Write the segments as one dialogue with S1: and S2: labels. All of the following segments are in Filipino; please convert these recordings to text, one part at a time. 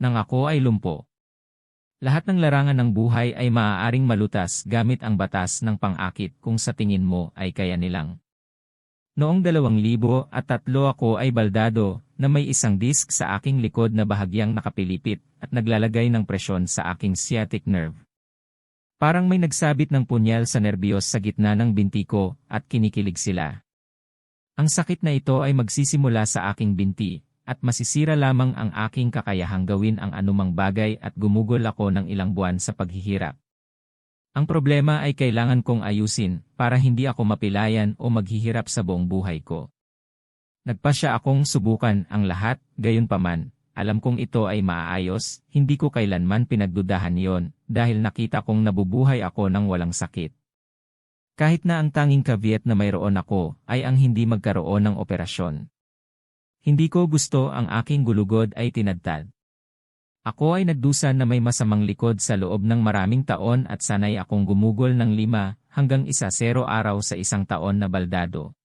S1: nang ako ay lumpo. Lahat ng larangan ng buhay ay maaaring malutas gamit ang batas ng pang-akit kung sa tingin mo ay kaya nilang. Noong 2003 ako ay baldado na may isang disk sa aking likod na bahagyang nakapilipit at naglalagay ng presyon sa aking sciatic nerve. Parang may nagsabit ng punyal sa nerbiyos sa gitna ng binti ko at kinikilig sila. Ang sakit na ito ay magsisimula sa aking binti at masisira lamang ang aking kakayahang gawin ang anumang bagay at gumugol ako ng ilang buwan sa paghihirap. Ang problema ay kailangan kong ayusin para hindi ako mapilayan o maghihirap sa buong buhay ko. Nagpasya akong subukan ang lahat, gayunpaman, alam kong ito ay maaayos, hindi ko kailanman pinagdudahan yon dahil nakita kong nabubuhay ako ng walang sakit. Kahit na ang tanging caveat na mayroon ako ay ang hindi magkaroon ng operasyon. Hindi ko gusto ang aking gulugod ay tinadtad. Ako ay nagdusa na may masamang likod sa loob ng maraming taon at sanay akong gumugol ng 5 hanggang 10 araw sa isang taon na baldado.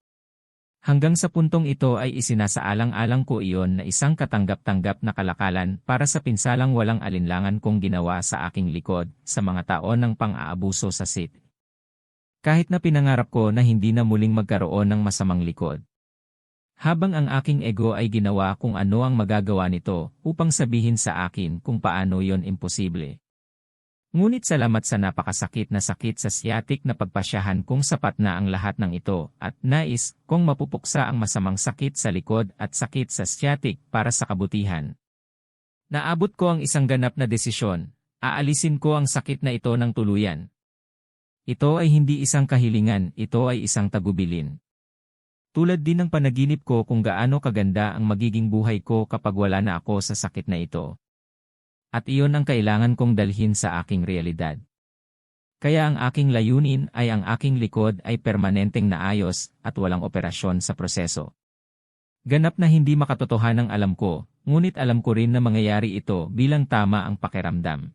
S1: Hanggang sa puntong ito ay isinasaalang-alang ko iyon na isang katanggap-tanggap na kalakalan para sa pinsalang walang alinlangan kong ginawa sa aking likod sa mga taon ng pang-aabuso sa sit. Kahit na pinangarap ko na hindi na muling magkaroon ng masamang likod. Habang ang aking ego ay ginawa kung ano ang magagawa nito upang sabihin sa akin kung paano yon imposible. Ngunit salamat sa napakasakit na sakit sa sciatic na pagpasyahan kung sapat na ang lahat ng ito at nais kong mapupuksa ang masamang sakit sa likod at sakit sa sciatic para sa kabutihan. Naabot ko ang isang ganap na desisyon, aalisin ko ang sakit na ito ng tuluyan. Ito ay hindi isang kahilingan, ito ay isang tagubilin. Tulad din ng panaginip ko kung gaano kaganda ang magiging buhay ko kapag wala na ako sa sakit na ito. At iyon ang kailangan kong dalhin sa aking realidad. Kaya ang aking layunin ay ang aking likod ay permanenteng naayos at walang operasyon sa proseso. Ganap na hindi makatotohanan ang alam ko, ngunit alam ko rin na mangyayari ito bilang tama ang pakiramdam.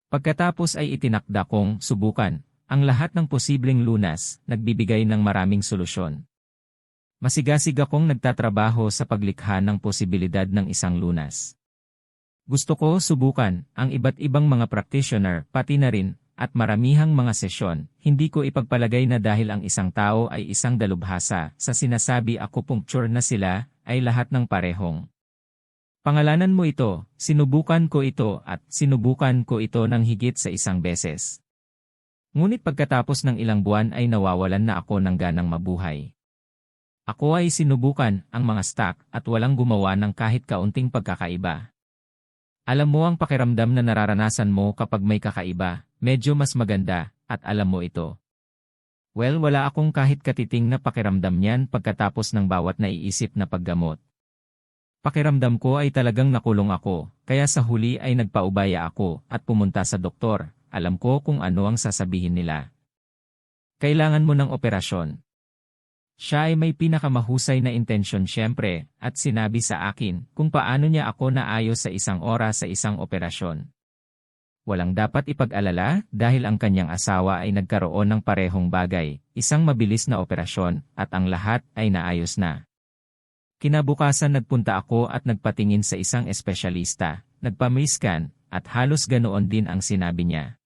S1: Pagkatapos ay itinakda kong subukan ang lahat ng posibleng lunas, nagbibigay ng maraming solusyon. Masigasig akong nagtatrabaho sa paglikha ng posibilidad ng isang lunas. Gusto ko subukan ang iba't ibang mga practitioner, pati na rin, at maramihang mga sesyon. Hindi ko ipagpalagay na dahil ang isang tao ay isang dalubhasa, sa sinasabi acupuncture na sila, ay lahat ng parehong. Pangalanan mo ito, sinubukan ko ito at sinubukan ko ito ng higit sa 1 beses. Ngunit pagkatapos ng ilang buwan ay nawawalan na ako ng ganang mabuhay. Ako ay sinubukan ang mga stock at walang gumawa ng kahit kaunting pagkakaiba. Alam mo ang pakiramdam na nararanasan mo kapag may kakaiba, medyo mas maganda, at alam mo ito. Well, wala akong kahit katiting na pakiramdam niyan pagkatapos ng bawat naiisip na paggamot. Pakiramdam ko ay talagang nakulong ako, kaya sa huli ay nagpaubaya ako at pumunta sa doktor. Alam ko kung ano ang sasabihin nila. Kailangan mo ng operasyon. Siya ay may pinakamahusay na intensyon siyempre, at sinabi sa akin kung paano niya ako naayos sa 1 oras sa isang operasyon. Walang dapat ipag-alala dahil ang kanyang asawa ay nagkaroon ng parehong bagay, isang mabilis na operasyon, at ang lahat ay naayos na. Kinabukasan nagpunta ako at nagpatingin sa isang espesyalista, nagpa-scan, at halos ganoon din ang sinabi niya.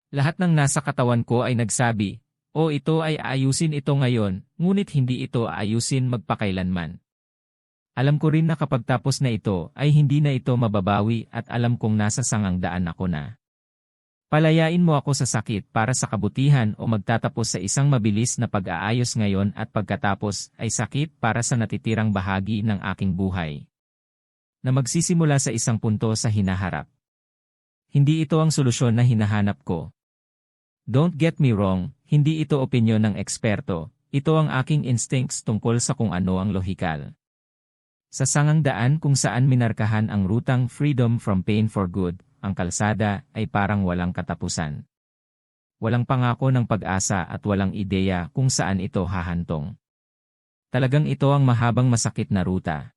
S1: Lahat ng nasa katawan ko ay nagsabi, ito ay aayusin ito ngayon, ngunit hindi ito aayusin magpakailanman. Alam ko rin na kapag tapos na ito ay hindi na ito mababawi at alam kong nasa sangangdaan ako na. Palayain mo ako sa sakit para sa kabutihan o magtatapos sa isang mabilis na pag-aayos ngayon at pagkatapos ay sakit para sa natitirang bahagi ng aking buhay. Na magsisimula sa isang punto sa hinaharap. Hindi ito ang solusyon na hinahanap ko. Don't get me wrong, hindi ito opinyon ng eksperto, ito ang aking instincts tungkol sa kung ano ang lohikal. Sa sangangdaan kung saan minarkahan ang rutang freedom from pain for good, ang kalsada ay parang walang katapusan. Walang pangako ng pag-asa at walang ideya kung saan ito hahantong. Talagang ito ang mahabang masakit na ruta.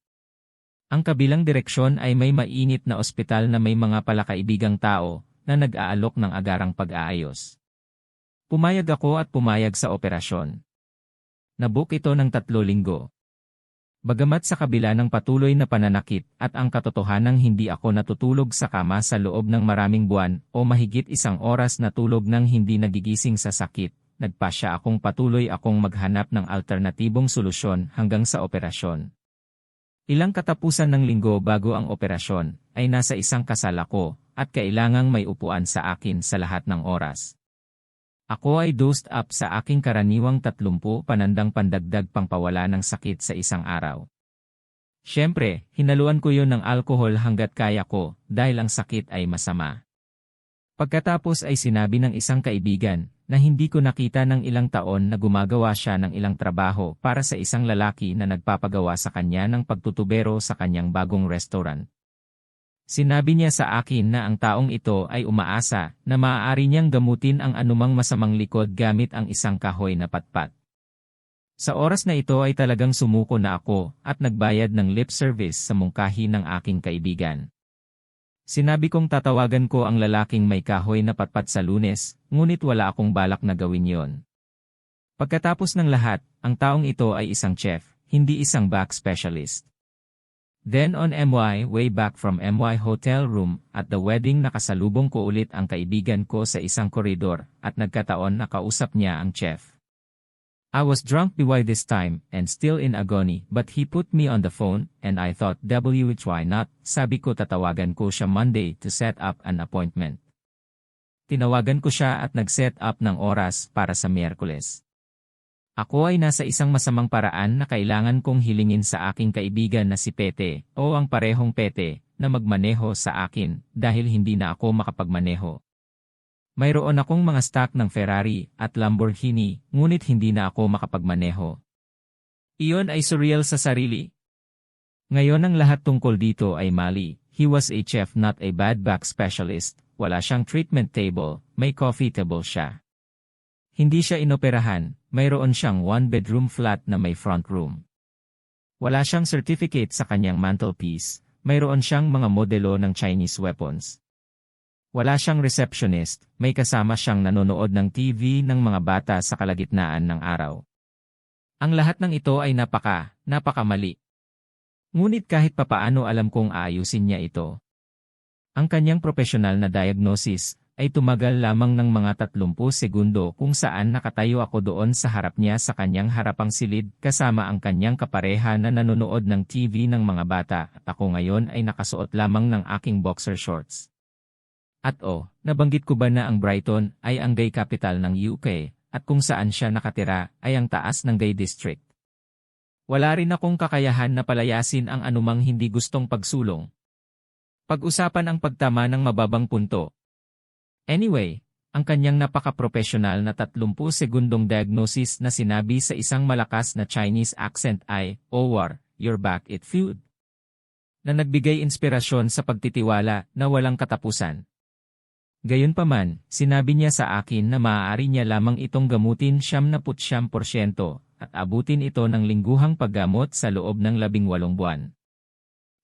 S1: Ang kabilang direksyon ay may mainit na ospital na may mga palakaibigang tao na nag-aalok ng agarang pag-aayos. Pumayag ako at pumayag sa operasyon. Nabook ito ng 3 linggo. Bagamat sa kabila ng patuloy na pananakit at ang katotohanang hindi ako natutulog sa kama sa loob ng maraming buwan o mahigit 1 oras na tulog nang hindi nagigising sa sakit, nagpasya akong patuloy akong maghanap ng alternatibong solusyon hanggang sa operasyon. Ilang katapusan ng linggo bago ang operasyon, ay nasa isang kasal ako, at kailangang may upuan sa akin sa lahat ng oras. Ako ay dosed up sa aking karaniwang 30 panandang pandagdag pangpawala ng sakit sa isang araw. Siyempre, hinaluan ko yon ng alkohol hanggat kaya ko, dahil ang sakit ay masama. Pagkatapos ay sinabi ng isang kaibigan, na hindi ko nakita ng ilang taon na gumagawa siya ng ilang trabaho para sa isang lalaki na nagpapagawa sa kanya ng pagtutubero sa kanyang bagong restaurant. Sinabi niya sa akin na ang taong ito ay umaasa na maaari niyang gamutin ang anumang masamang likod gamit ang isang kahoy na patpat. Sa oras na ito ay talagang sumuko na ako at nagbayad ng lip service sa mungkahi ng aking kaibigan. Sinabi kong tatawagan ko ang lalaking may kahoy na patpat sa Lunes, ngunit wala akong balak na gawin yon. Pagkatapos ng lahat, ang taong ito ay isang chef, hindi isang back specialist. Then on MY, way back from MY hotel room, at the wedding nakasalubong ko ulit ang kaibigan ko sa isang koridor, at nagkataon na kausap niya ang chef. I was drunk by this time, and still in agony, but he put me on the phone, and I thought why not, sabi ko tatawagan ko siya Monday to set up an appointment. Tinawagan ko siya at nag-set up ng oras para sa Miyerkules. Ako ay nasa isang masamang paraan na kailangan kong hilingin sa aking kaibigan na si Pete, o ang parehong Pete, na magmaneho sa akin, dahil hindi na ako makapagmaneho. Mayroon akong mga stock ng Ferrari at Lamborghini, ngunit hindi na ako makapagmaneho. Iyon ay surreal sa sarili. Ngayon ang lahat tungkol dito ay mali. He was a chef, not a bad back specialist. Wala siyang treatment table, may coffee table siya. Hindi siya inoperahan, mayroon siyang 1-bedroom flat na may front room. Wala siyang certificate sa kanyang mantelpiece, mayroon siyang mga modelo ng Chinese weapons. Wala siyang receptionist, may kasama siyang nanonood ng TV ng mga bata sa kalagitnaan ng araw. Ang lahat ng ito ay napakamali. Ngunit kahit papaano alam kong aayusin niya ito. Ang kanyang profesional na diagnosis ay tumagal lamang ng mga 30 segundo kung saan nakatayo ako doon sa harap niya sa kanyang harapang silid kasama ang kanyang kapareha na nanonood ng TV ng mga bata at ako ngayon ay nakasuot lamang ng aking boxer shorts. At nabanggit ko ba na ang Brighton ay ang gay capital ng UK, at kung saan siya nakatira ay ang taas ng gay district. Wala rin akong kakayahan na palayasin ang anumang hindi gustong pagsulong. Pag-usapan ang pagtama ng mababang punto. Anyway, ang kanyang napaka-professional na 30 segundong diagnosis na sinabi sa isang malakas na Chinese accent ay, "Oh war, you're back it feud," na nagbigay inspirasyon sa pagtitiwala na walang katapusan. Gayunpaman, sinabi niya sa akin na maaari niya lamang itong gamutin 99% at abutin ito ng lingguhang paggamot sa loob ng 18 buwan.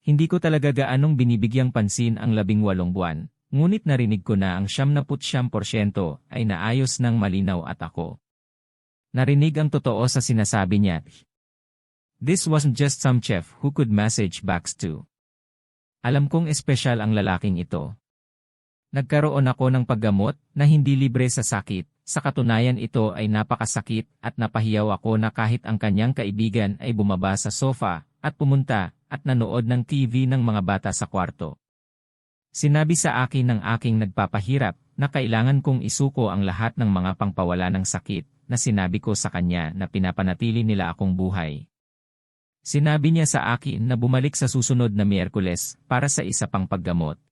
S1: Hindi ko talaga gaanong binibigyang pansin ang 18 buwan, ngunit narinig ko na ang 99% ay naayos ng malinaw at ako. Narinig ang totoo sa sinasabi niya. This wasn't just some chef who could massage backs too. Alam kong espesyal ang lalaking ito. Nagkaroon ako ng paggamot na hindi libre sa sakit, sa katunayan ito ay napakasakit at napahiyaw ako na kahit ang kanyang kaibigan ay bumaba sa sofa at pumunta at nanood ng TV ng mga bata sa kwarto. Sinabi sa akin ng aking nagpapahirap na kailangan kong isuko ang lahat ng mga pangpawala ng sakit na sinabi ko sa kanya na pinapanatili nila akong buhay. Sinabi niya sa akin na bumalik sa susunod na Miyerkules para sa isa pang paggamot.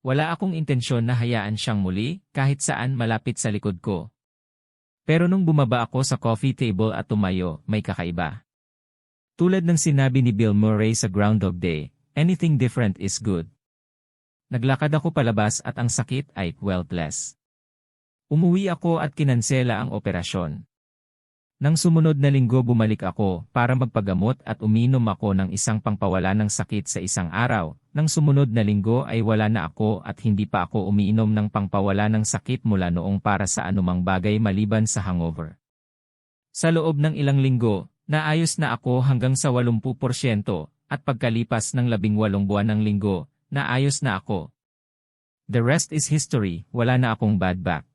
S1: Wala akong intensyon na hayaan siyang muli, kahit saan malapit sa likod ko. Pero nung bumaba ako sa coffee table at tumayo, may kakaiba. Tulad ng sinabi ni Bill Murray sa Groundhog Day, anything different is good. Naglakad ako palabas at ang sakit ay, well, less. Umuwi ako at kinansela ang operasyon. Nang sumunod na linggo bumalik ako para magpagamot at uminom ako ng isang pangpawala ng sakit sa isang araw. Nang sumunod na linggo ay wala na ako at hindi pa ako umiinom ng pangpawala ng sakit mula noong para sa anumang bagay maliban sa hangover. Sa loob ng ilang linggo, Naayos na ako hanggang sa 80% at pagkalipas ng 18 buwan ng linggo, naayos na ako. The rest is history, wala na akong bad back.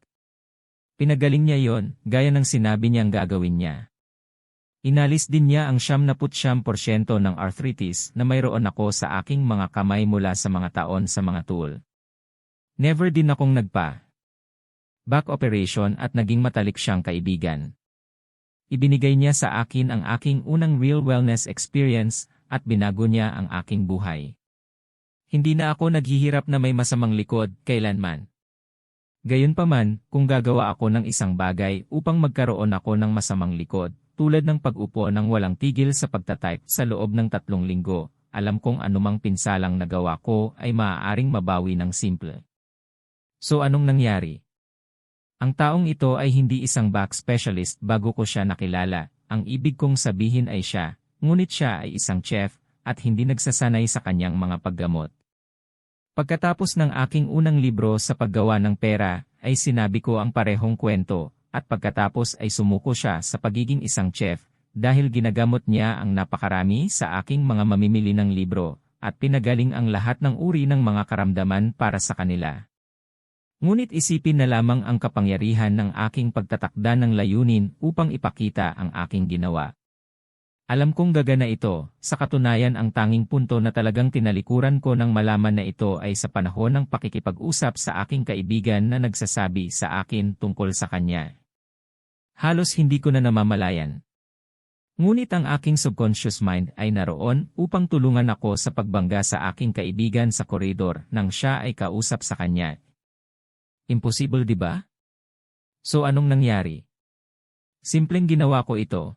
S1: Pinagaling niya yon, gaya ng sinabi niyang gagawin niya. Inalis din niya ang 99% ng arthritis na mayroon ako sa aking mga kamay mula sa mga taon sa mga tool. Never din akong back operation at naging matalik siyang kaibigan. Ibinigay niya sa akin ang aking unang real wellness experience at binago niya ang aking buhay. Hindi na ako naghihirap na may masamang likod kailanman. Gayunpaman, kung gagawa ako ng isang bagay upang magkaroon ako ng masamang likod, tulad ng pag-upo ng walang tigil sa pagtatype sa loob ng 3 linggo, alam kong anumang pinsalang nagawa ko ay maaaring mabawi ng simple. So anong nangyari? Ang taong ito ay hindi isang back specialist bago ko siya nakilala, ang ibig kong sabihin ay siya, ngunit siya ay isang chef, at hindi nagsasanay sa kanyang mga paggamot. Pagkatapos ng aking unang libro sa paggawa ng pera, ay sinabi ko ang parehong kwento, at pagkatapos ay sumuko siya sa pagiging isang chef, dahil ginagamot niya ang napakarami sa aking mga mamimili ng libro, at pinagaling ang lahat ng uri ng mga karamdaman para sa kanila. Ngunit isipin na lamang ang kapangyarihan ng aking pagtatakda ng layunin upang ipakita ang aking ginawa. Alam kong gagana ito, sa katunayan ang tanging punto na talagang tinalikuran ko nang malaman na ito ay sa panahon ng pakikipag-usap sa aking kaibigan na nagsasabi sa akin tungkol sa kanya. Halos hindi ko na namamalayan. Ngunit ang aking subconscious mind ay naroon upang tulungan ako sa pagbangga sa aking kaibigan sa koridor nang siya ay kausap sa kanya. Impossible, di ba? So anong nangyari? Simpleng ginawa ko ito.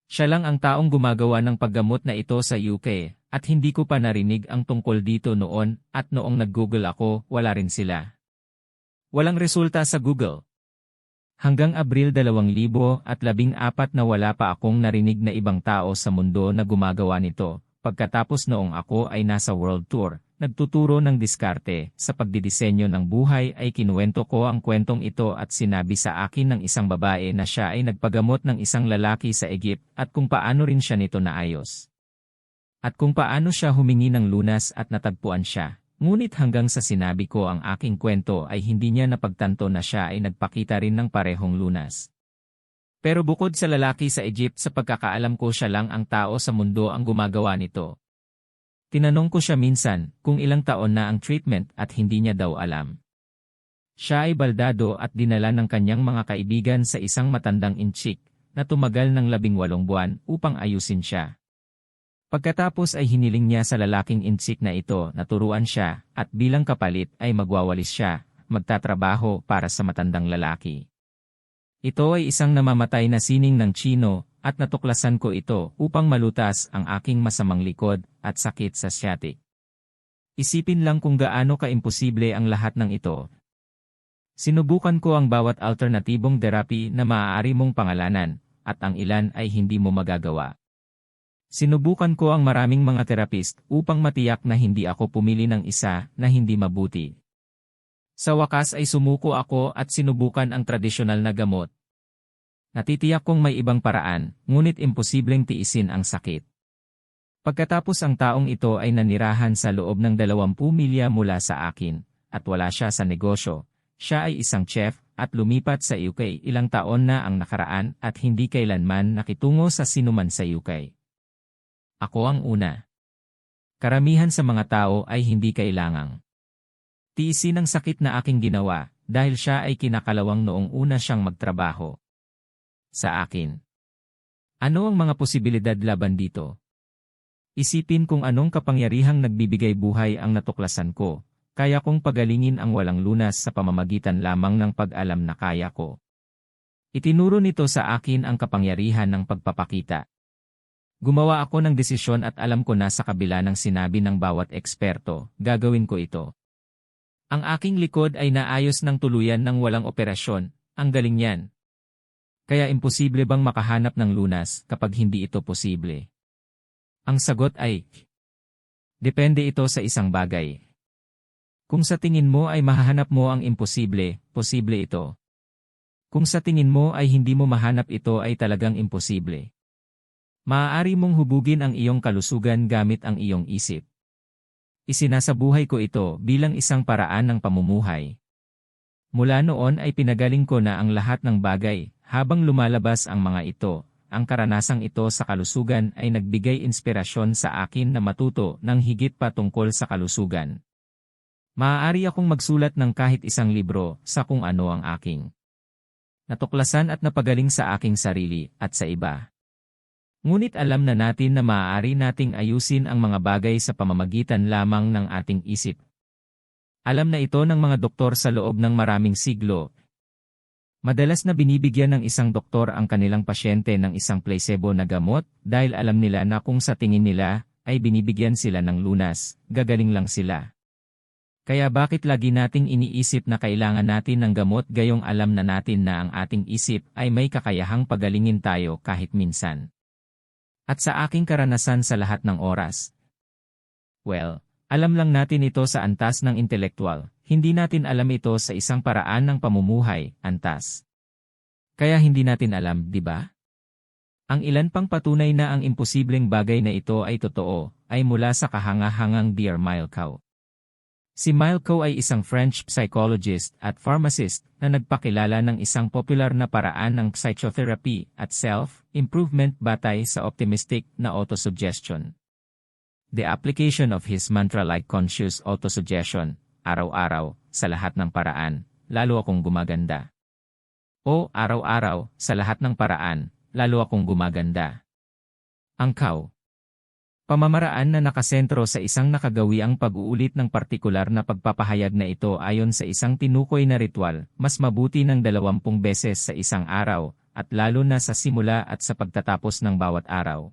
S1: Siya lang ang taong gumagawa ng paggamot na ito sa UK, at hindi ko pa narinig ang tungkol dito noon, at noong nag-Google ako, wala rin sila. Walang resulta sa Google. Hanggang Abril 2014 na wala pa akong narinig na ibang tao sa mundo na gumagawa nito, pagkatapos noong ako ay nasa world tour, nagtuturo ng diskarte, sa pagdidisenyo ng buhay ay kinuwento ko ang kwentong ito at sinabi sa akin ng isang babae na siya ay nagpagamot ng isang lalaki sa Egypt at kung paano rin siya nito naayos. At kung paano siya humingi ng lunas at natagpuan siya. Ngunit hanggang sa sinabi ko ang aking kwento ay hindi niya napagtanto na siya ay nagpakita rin ng parehong lunas. Pero bukod sa lalaki sa Egypt sa pagkakaalam ko siya lang ang tao sa mundo ang gumagawa nito. Tinanong ko siya minsan kung ilang taon na ang treatment at hindi niya daw alam. Siya ay baldado at dinala ng kanyang mga kaibigan sa isang matandang inchik na tumagal ng 18 buwan upang ayusin siya. Pagkatapos ay hiniling niya sa lalaking inchik na ito na turuan siya at bilang kapalit ay magwawalis siya, magtatrabaho para sa matandang lalaki. Ito ay isang namamatay na sining ng Chino at natuklasan ko ito upang malutas ang aking masamang likod at sakit sa sciatic. Isipin lang kung gaano kaimposible ang lahat ng ito. Sinubukan ko ang bawat alternatibong therapy na maaari mong pangalanan, at ang ilan ay hindi mo magagawa. Sinubukan ko ang maraming mga therapist upang matiyak na hindi ako pumili ng isa na hindi mabuti. Sa wakas ay sumuko ako at sinubukan ang tradisyonal na gamot. Natitiyak kong may ibang paraan, ngunit imposibleng tiisin ang sakit. Pagkatapos ang taong ito ay nanirahan sa loob ng 20 milya mula sa akin, at wala siya sa negosyo. Siya ay isang chef, at lumipat sa UK ilang taon na ang nakaraan at hindi kailanman nakitungo sa sinuman sa UK. Ako ang una. Karamihan sa mga tao ay hindi kailangang tiisin ang sakit na aking ginawa, dahil siya ay kinakalawang noong una siyang magtrabaho sa akin. Ano ang mga posibilidad laban dito? Isipin kung anong kapangyarihang nagbibigay buhay ang natuklasan ko, kaya kong pagalingin ang walang lunas sa pamamagitan lamang ng pag-alam na kaya ko. Itinuro nito sa akin ang kapangyarihan ng pagpapakita. Gumawa ako ng desisyon at alam ko na sa kabila ng sinabi ng bawat eksperto, gagawin ko ito. Ang aking likod ay naayos ng tuluyan ng walang operasyon, ang galing niyan. Kaya imposible bang makahanap ng lunas kapag hindi ito posible? Ang sagot ay, depende ito sa isang bagay. Kung sa tingin mo ay mahahanap mo ang imposible, posible ito. Kung sa tingin mo ay hindi mo mahanap ito ay talagang imposible. Maaari mong hubugin ang iyong kalusugan gamit ang iyong isip. Isinasabuhay ko ito bilang isang paraan ng pamumuhay. Mula noon ay pinagaling ko na ang lahat ng bagay, habang lumalabas ang mga ito. Ang karanasang ito sa kalusugan ay nagbigay inspirasyon sa akin na matuto ng higit pa tungkol sa kalusugan. Maaari akong magsulat ng kahit isang libro sa kung ano ang aking natuklasan at napagaling sa aking sarili at sa iba. Ngunit alam na natin na maaari nating ayusin ang mga bagay sa pamamagitan lamang ng ating isip. Alam na ito ng mga doktor sa loob ng maraming siglo. Madalas na binibigyan ng isang doktor ang kanilang pasyente ng isang placebo na gamot dahil alam nila na kung sa tingin nila ay binibigyan sila ng lunas, gagaling lang sila. Kaya bakit lagi nating iniisip na kailangan natin ng gamot gayong alam na natin na ang ating isip ay may kakayahang pagalingin tayo kahit minsan? At sa aking karanasan sa lahat ng oras. Well, alam lang natin ito sa antas ng intelektual, hindi natin alam ito sa isang paraan ng pamumuhay, antas. Kaya hindi natin alam, di ba? Ang ilan pang patunay na ang imposibleng bagay na ito ay totoo, ay mula sa kahangahangang Dr. Milhaud. Si Milhaud ay isang French psychologist at pharmacist na nagpakilala ng isang popular na paraan ng psychotherapy at self-improvement batay sa optimistic na autosuggestion. The application of his mantra-like conscious autosuggestion, araw-araw, sa lahat ng paraan, lalo akong gumaganda. O araw-araw, sa lahat ng paraan, lalo akong gumaganda. Ang KAW. Pamamaraan na nakasentro sa isang nakagawiang pag-uulit ng partikular na pagpapahayag na ito ayon sa isang tinukoy na ritual, mas mabuti ng 20 beses sa isang araw, at lalo na sa simula at sa pagtatapos ng bawat araw.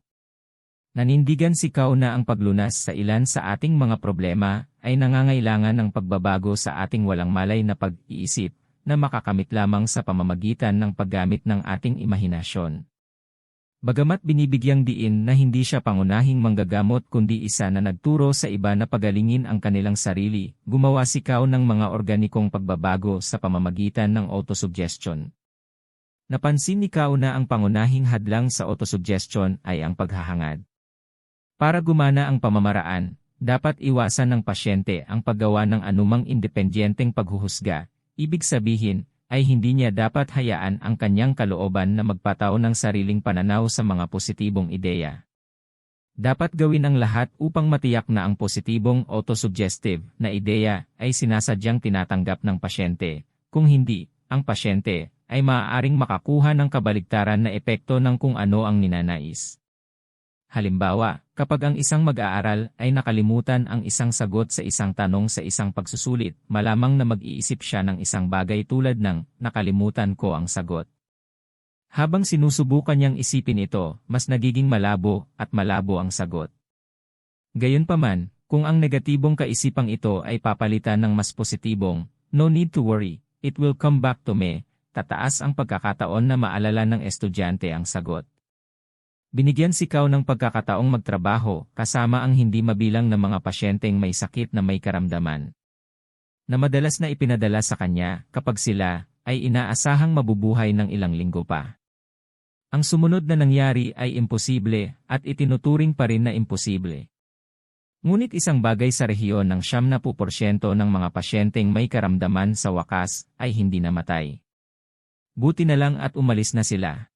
S1: Nanindigan si KAW na ang paglunas sa ilan sa ating mga problema ay nangangailangan ng pagbabago sa ating walang malay na pag-iisip na makakamit lamang sa pamamagitan ng paggamit ng ating imahinasyon. Bagamat binibigyang diin na hindi siya pangunahing manggagamot kundi isa na nagturo sa iba na pagalingin ang kanilang sarili, gumawa si KAW ng mga organikong pagbabago sa pamamagitan ng autosuggestion. Napansin ni KAW na ang pangunahing hadlang sa autosuggestion ay ang paghahangad. Para gumana ang pamamaraan, dapat iwasan ng pasyente ang paggawa ng anumang independenteng paghuhusga, ibig sabihin, ay hindi niya dapat hayaan ang kanyang kalooban na magpatao ng sariling pananaw sa mga positibong ideya. Dapat gawin ang lahat upang matiyak na ang positibong autosuggestive na ideya ay sinasadyang tinatanggap ng pasyente. Kung hindi, ang pasyente ay maaaring makakuha ng kabaligtaran na epekto ng kung ano ang ninanais. Halimbawa, kapag ang isang mag-aaral ay nakalimutan ang isang sagot sa isang tanong sa isang pagsusulit, malamang na mag-iisip siya ng isang bagay tulad ng, nakalimutan ko ang sagot. Habang sinusubukan niyang isipin ito, mas nagiging malabo at malabo ang sagot. Gayunpaman, kung ang negatibong kaisipang ito ay papalitan ng mas positibong, no need to worry, it will come back to me, tataas ang pagkakataon na maalala ng estudyante ang sagot. Binigyan si KAW ng pagkakataong magtrabaho kasama ang hindi mabilang na mga pasyenteng may sakit na may karamdaman, na madalas na ipinadala sa kanya kapag sila ay inaasahang mabubuhay ng ilang linggo pa. Ang sumunod na nangyari ay imposible at itinuturing pa rin na imposible. Ngunit isang bagay sa rehiyon ng 70% ng mga pasyenteng may karamdaman sa wakas ay hindi namatay. Buti na lang at umalis na sila.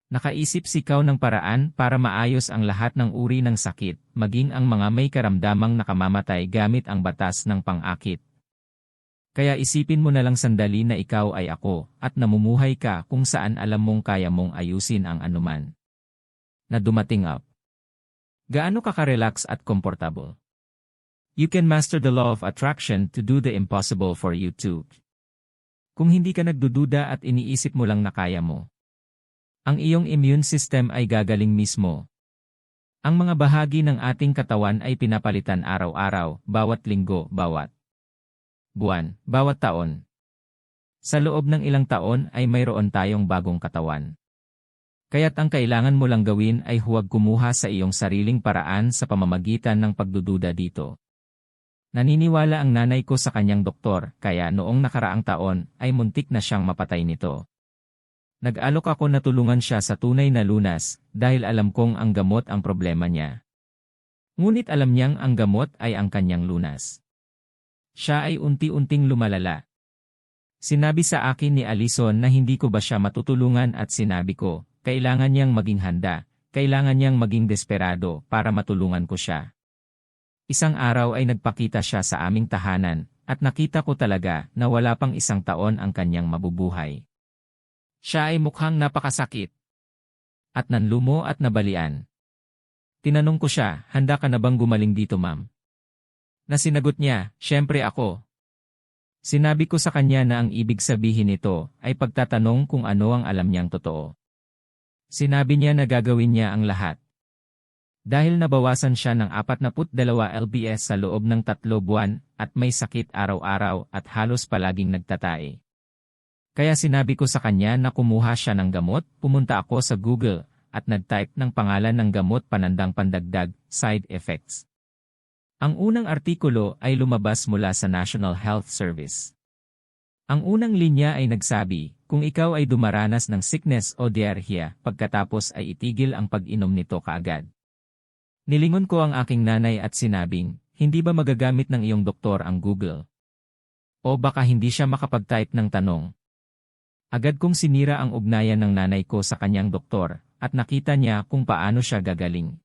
S1: Nakaisip si KAW ng paraan para maayos ang lahat ng uri ng sakit, maging ang mga may karamdamang nakamamatay gamit ang batas ng pang-akit. Kaya isipin mo na lang sandali na ikaw ay ako, at namumuhay ka kung saan alam mong kaya mong ayusin ang anuman na dumating up. Gaano ka ka-relax at comfortable? You can master the law of attraction to do the impossible for you too. Kung hindi ka nagdududa at iniisip mo lang na kaya mo, ang iyong immune system ay gagaling mismo. Ang mga bahagi ng ating katawan ay pinapalitan araw-araw, bawat linggo, bawat buwan, bawat taon. Sa loob ng ilang taon ay mayroon tayong bagong katawan. Kaya't ang kailangan mo lang gawin ay huwag kumuha sa iyong sariling paraan sa pamamagitan ng pagdududa dito. Naniniwala ang nanay ko sa kanyang doktor, kaya noong nakaraang taon ay muntik na siyang mapatay nito. Nag-alok ako na tulungan siya sa tunay na lunas dahil alam kong ang gamot ang problema niya. Ngunit alam niyang ang gamot ay ang kanyang lunas. Siya ay unti-unting lumalala. Sinabi sa akin ni Alison na hindi ko ba siya matutulungan at sinabi ko, kailangan niyang maging handa, kailangan niyang maging desperado para matulungan ko siya. Isang araw ay nagpakita siya sa aming tahanan at nakita ko talaga na wala pang 1 taon ang kanyang mabubuhay. Siya ay mukhang napakasakit at nanlumo at nabalian. Tinanong ko siya, handa ka na bang gumaling dito, ma'am? Nasinagot niya, syempre ako. Sinabi ko sa kanya na ang ibig sabihin nito ay pagtatanong kung ano ang alam niyang totoo. Sinabi niya na gagawin niya ang lahat. Dahil nabawasan siya ng 42 lbs sa loob ng 3 buwan at may sakit araw-araw at halos palaging nagtatae. Kaya sinabi ko sa kanya na kumuha siya ng gamot, pumunta ako sa Google at nag-type ng pangalan ng gamot panandang pandagdag, side effects. Ang unang artikulo ay lumabas mula sa National Health Service. Ang unang linya ay nagsabi, kung ikaw ay dumaranas ng sickness o diarrhea, pagkatapos ay itigil ang pag-inom nito kaagad. Nilingon ko ang aking nanay at sinabing, hindi ba magagamit ng iyong doktor ang Google? O baka hindi siya makapag-type ng tanong. Agad kong sinira ang ugnayan ng nanay ko sa kanyang doktor at nakita niya kung paano siya gagaling.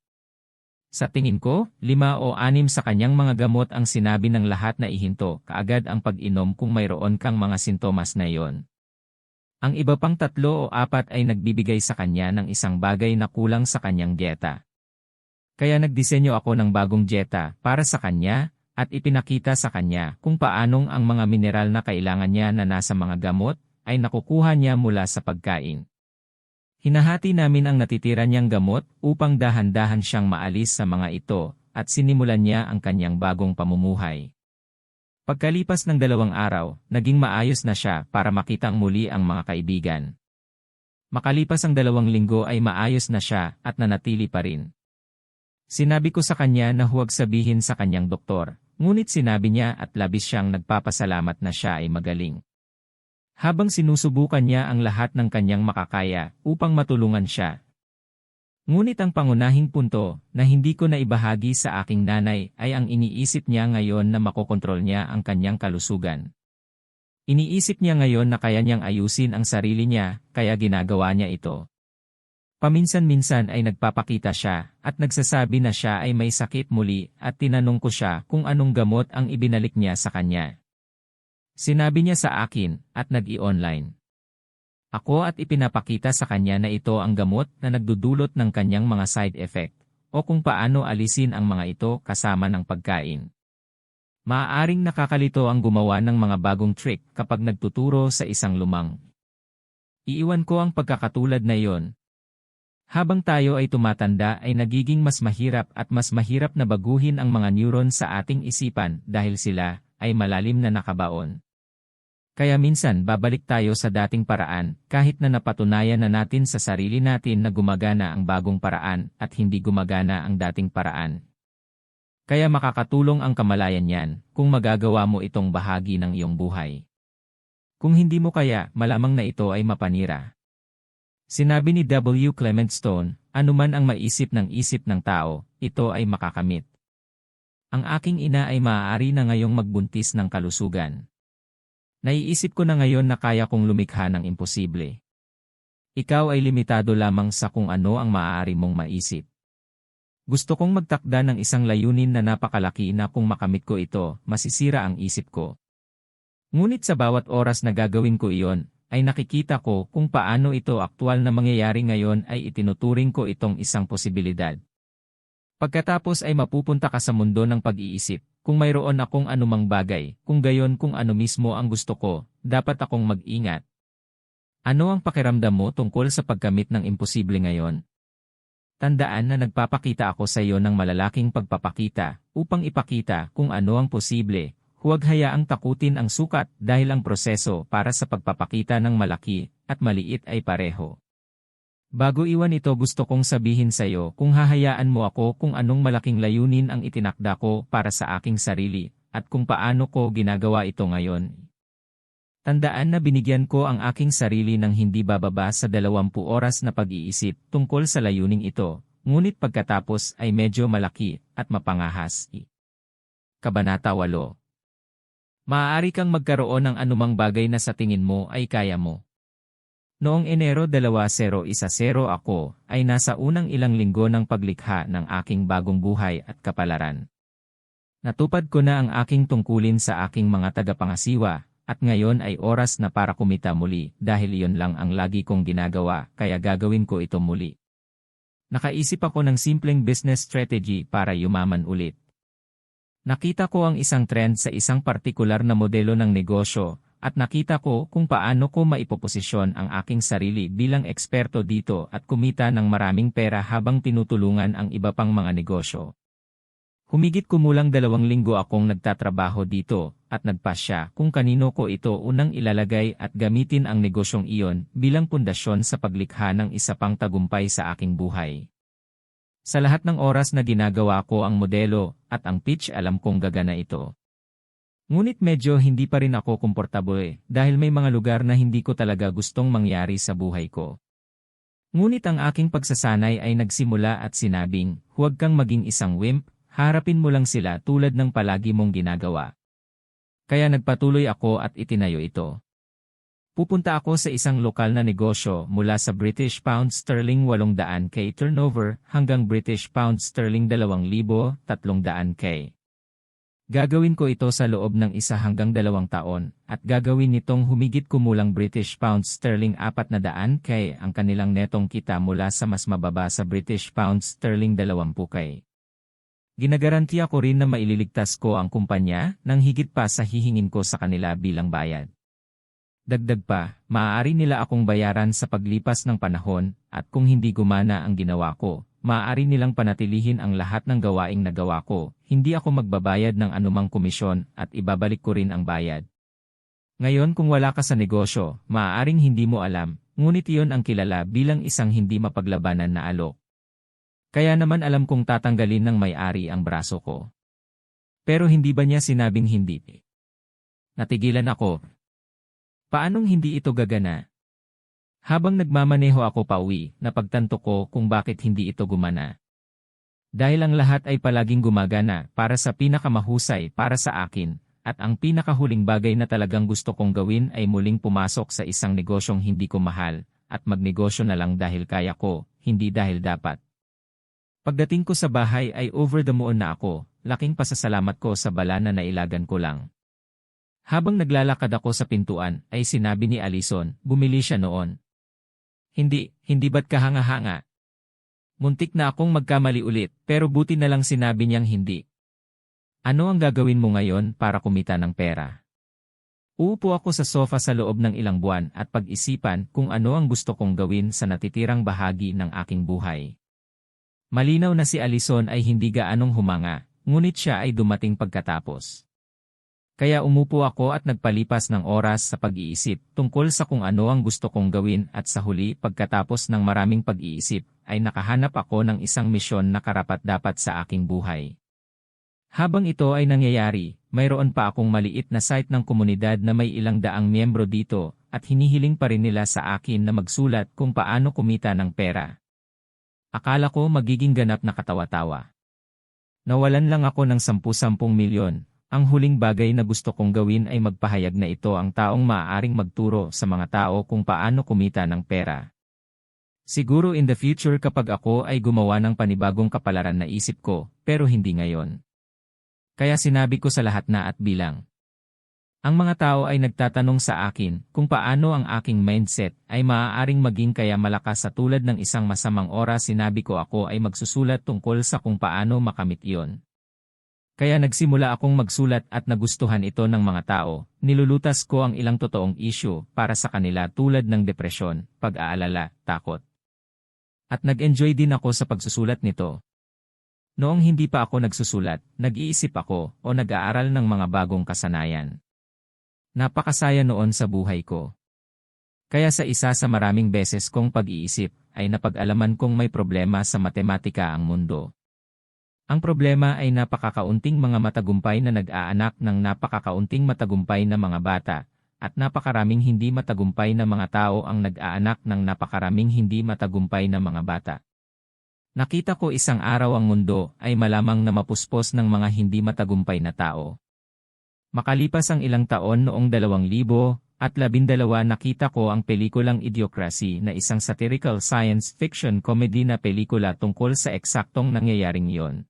S1: Sa tingin ko, 5 o 6 sa kanyang mga gamot ang sinabi ng lahat na ihinto kaagad ang pag-inom kung mayroon kang mga sintomas na iyon. Ang iba pang 3 o 4 ay nagbibigay sa kanya ng isang bagay na kulang sa kanyang dieta. Kaya nagdisenyo ako ng bagong dieta para sa kanya at ipinakita sa kanya kung paanong ang mga mineral na kailangan niya na nasa mga gamot ay nakukuha niya mula sa pagkain. Hinahati namin ang natitira niyang gamot upang dahan-dahan siyang maalis sa mga ito at sinimulan niya ang kanyang bagong pamumuhay. Pagkalipas ng 2 araw, naging maayos na siya para makitang muli ang mga kaibigan. Makalipas ang 2 linggo ay maayos na siya at nanatili pa rin. Sinabi ko sa kanya na huwag sabihin sa kanyang doktor, ngunit sinabi niya at labis siyang nagpapasalamat na siya ay magaling. Habang sinusubukan niya ang lahat ng kanyang makakaya upang matulungan siya. Ngunit ang pangunahing punto na hindi ko na ibahagi sa aking nanay ay ang iniisip niya ngayon na makokontrol niya ang kanyang kalusugan. Iniisip niya ngayon na kaya niyang ayusin ang sarili niya kaya ginagawa niya ito. Paminsan-minsan ay nagpapakita siya at nagsasabi na siya ay may sakit muli at tinanong ko siya kung anong gamot ang ibinalik niya sa kanya. Sinabi niya sa akin at nag-i-online. Ako at ipinapakita sa kanya na ito ang gamot na nagdudulot ng kanyang mga side effect o kung paano alisin ang mga ito kasama ng pagkain. Maaaring nakakalito ang gumawa ng mga bagong trick kapag nagtuturo sa isang lumang. Iiwan ko ang pagkakatulad na iyon. Habang tayo ay tumatanda ay nagiging mas mahirap at mas mahirap na baguhin ang mga neuron sa ating isipan dahil sila ay malalim na nakabaon. Kaya minsan babalik tayo sa dating paraan kahit na napatunayan na natin sa sarili natin na gumagana ang bagong paraan at hindi gumagana ang dating paraan. Kaya makakatulong ang kamalayan niyan kung magagawa mo itong bahagi ng iyong buhay. Kung hindi mo kaya, malamang na ito ay mapanira. Sinabi ni W. Clement Stone, anuman ang maisip ng isip ng tao, ito ay makakamit. Ang aking ina ay maaari na ngayong magbuntis ng kalusugan. Naiisip ko na ngayon na kaya kong lumikha ng imposible. Ikaw ay limitado lamang sa kung ano ang maaari mong maisip. Gusto kong magtakda ng isang layunin na napakalaki na kung makamit ko ito, masisira ang isip ko. Ngunit sa bawat oras na gagawin ko iyon, ay nakikita ko kung paano ito aktwal na mangyayari ngayon ay itinuturing ko itong isang posibilidad. Pagkatapos ay mapupunta ka sa mundo ng pag-iisip, kung mayroon akong anumang bagay, kung gayon kung ano mismo ang gusto ko, dapat akong mag-ingat. Ano ang pakiramdam mo tungkol sa pagkamit ng imposible ngayon? Tandaan na nagpapakita ako sa iyo ng malalaking pagpapakita, upang ipakita kung ano ang posible. Huwag hayaang takutin ang sukat dahil ang proseso para sa pagpapakita ng malaki at maliit ay pareho. Bago iwan ito gusto kong sabihin sa iyo kung hahayaan mo ako kung anong malaking layunin ang itinakda ko para sa aking sarili at kung paano ko ginagawa ito ngayon. Tandaan na binigyan ko ang aking sarili ng hindi bababa sa 20 oras na pag-iisip tungkol sa layuning ito, ngunit pagkatapos ay medyo malaki at mapangahas. Kabanata 8. Maaari kang magkaroon ng anumang bagay na sa tingin mo ay kaya mo. Noong Enero 2010 ako ay nasa unang ilang linggo ng paglikha ng aking bagong buhay at kapalaran. Natupad ko na ang aking tungkulin sa aking mga tagapangasiwa, at ngayon ay oras na para kumita muli dahil iyon lang ang lagi kong ginagawa kaya gagawin ko ito muli. Nakaisip ako ng simpleng business strategy para yumaman ulit. Nakita ko ang isang trend sa isang partikular na modelo ng negosyo at nakita ko kung paano ko maipoposisyon ang aking sarili bilang eksperto dito at kumita ng maraming pera habang tinutulungan ang iba pang mga negosyo. Humigit kumulang 2 linggo akong nagtatrabaho dito at nagpasya kung kanino ko ito unang ilalagay at gamitin ang negosyong iyon bilang pundasyon sa paglikha ng isa pang tagumpay sa aking buhay. Sa lahat ng oras na ginagawa ko ang modelo at ang pitch alam kong gagana ito. Ngunit medyo hindi pa rin ako komportable dahil may mga lugar na hindi ko talaga gustong mangyari sa buhay ko. Ngunit ang aking pagsasanay ay nagsimula at sinabing, huwag kang maging isang wimp. Harapin mo lang sila tulad ng palagi mong ginagawa. Kaya nagpatuloy ako at itinayo ito. Pupunta ako sa isang lokal na negosyo mula sa British Pound Sterling 800k turnover hanggang British Pound Sterling 2,300k. Gagawin ko ito sa loob ng 1 hanggang 2 taon at gagawin nitong humigit kumulang British Pound Sterling 400k ang kanilang netong kita mula sa mas mababa sa British Pound Sterling 20k. Ginagarantiya ko rin na maililigtas ko ang kumpanya nang higit pa sa hihingin ko sa kanila bilang bayad. Dagdag pa, maaari nila akong bayaran sa paglipas ng panahon at kung hindi gumana ang ginawa ko, maaari nilang panatilihin ang lahat ng gawaing nagawa ko, hindi ako magbabayad ng anumang komisyon at ibabalik ko rin ang bayad. Ngayon kung wala ka sa negosyo, maaaring hindi mo alam, ngunit iyon ang kilala bilang isang hindi mapaglabanan na alok. Kaya naman alam kong tatanggalin ng may-ari ang braso ko. Pero hindi ba niya sinabing hindi? Natigilan ako. Paanong hindi ito gagana? Habang nagmamaneho ako pauwi, napagtanto ko kung bakit hindi ito gumana. Dahil ang lahat ay palaging gumagana para sa pinakamahusay para sa akin, at ang pinakahuling bagay na talagang gusto kong gawin ay muling pumasok sa isang negosyong hindi ko mahal, at magnegosyo na lang dahil kaya ko, hindi dahil dapat. Pagdating ko sa bahay ay over the moon na ako, laking pasasalamat ko sa bala na nailagan ko lang. Habang naglalakad ako sa pintuan ay sinabi ni Alison, bumili siya noon. Hindi ba't kahanga-hanga? Muntik na akong magkamali ulit pero buti na lang sinabi niyang hindi. Ano ang gagawin mo ngayon para kumita ng pera? Uupo ako sa sofa sa loob ng ilang buwan at pag-isipan kung ano ang gusto kong gawin sa natitirang bahagi ng aking buhay. Malinaw na si Alison ay hindi gaanong humanga, ngunit siya ay dumating pagkatapos. Kaya umupo ako at nagpalipas ng oras sa pag-iisip tungkol sa kung ano ang gusto kong gawin at sa huli pagkatapos ng maraming pag-iisip ay nakahanap ako ng isang misyon na karapat-dapat sa aking buhay. Habang ito ay nangyayari, mayroon pa akong maliit na site ng komunidad na may ilang daang miyembro dito at hinihiling pa rin nila sa akin na magsulat kung paano kumita ng pera. Akala ko magiging ganap na katawa-tawa. Nawalan lang ako ng 10-10 milyon. Ang huling bagay na gusto kong gawin ay magpahayag na ito ang taong maaaring magturo sa mga tao kung paano kumita ng pera. Siguro in the future kapag ako ay gumawa ng panibagong kapalaran na isip ko, pero hindi ngayon. Kaya sinabi ko sa lahat na at bilang. Ang mga tao ay nagtatanong sa akin kung paano ang aking mindset ay maaaring maging kaya malakas sa tulad ng isang masamang oras sinabi ko ako ay magsusulat tungkol sa kung paano makamit iyon. Kaya nagsimula akong magsulat at nagustuhan ito ng mga tao, nilulutas ko ang ilang totoong issue para sa kanila tulad ng depresyon, pag-aalala, takot. At nag-enjoy din ako sa pagsusulat nito. Noong hindi pa ako nagsusulat, nag-iisip ako o nag-aaral ng mga bagong kasanayan. Napakasaya noon sa buhay ko. Kaya sa isa sa maraming beses kong pag-iisip, ay napag-alaman kong may problema sa matematika ang mundo. Ang problema ay napakakaunting mga matagumpay na nag-aanak ng napakakaunting matagumpay na mga bata, at napakaraming hindi matagumpay na mga tao ang nag-aanak ng napakaraming hindi matagumpay na mga bata. Nakita ko isang araw ang mundo ay malamang na mapuspos ng mga hindi matagumpay na tao. Makalipas ang ilang taon noong 2012, nakita ko ang pelikulang Idiocracy na isang satirical science fiction comedy na pelikula tungkol sa eksaktong nangyayaring iyon.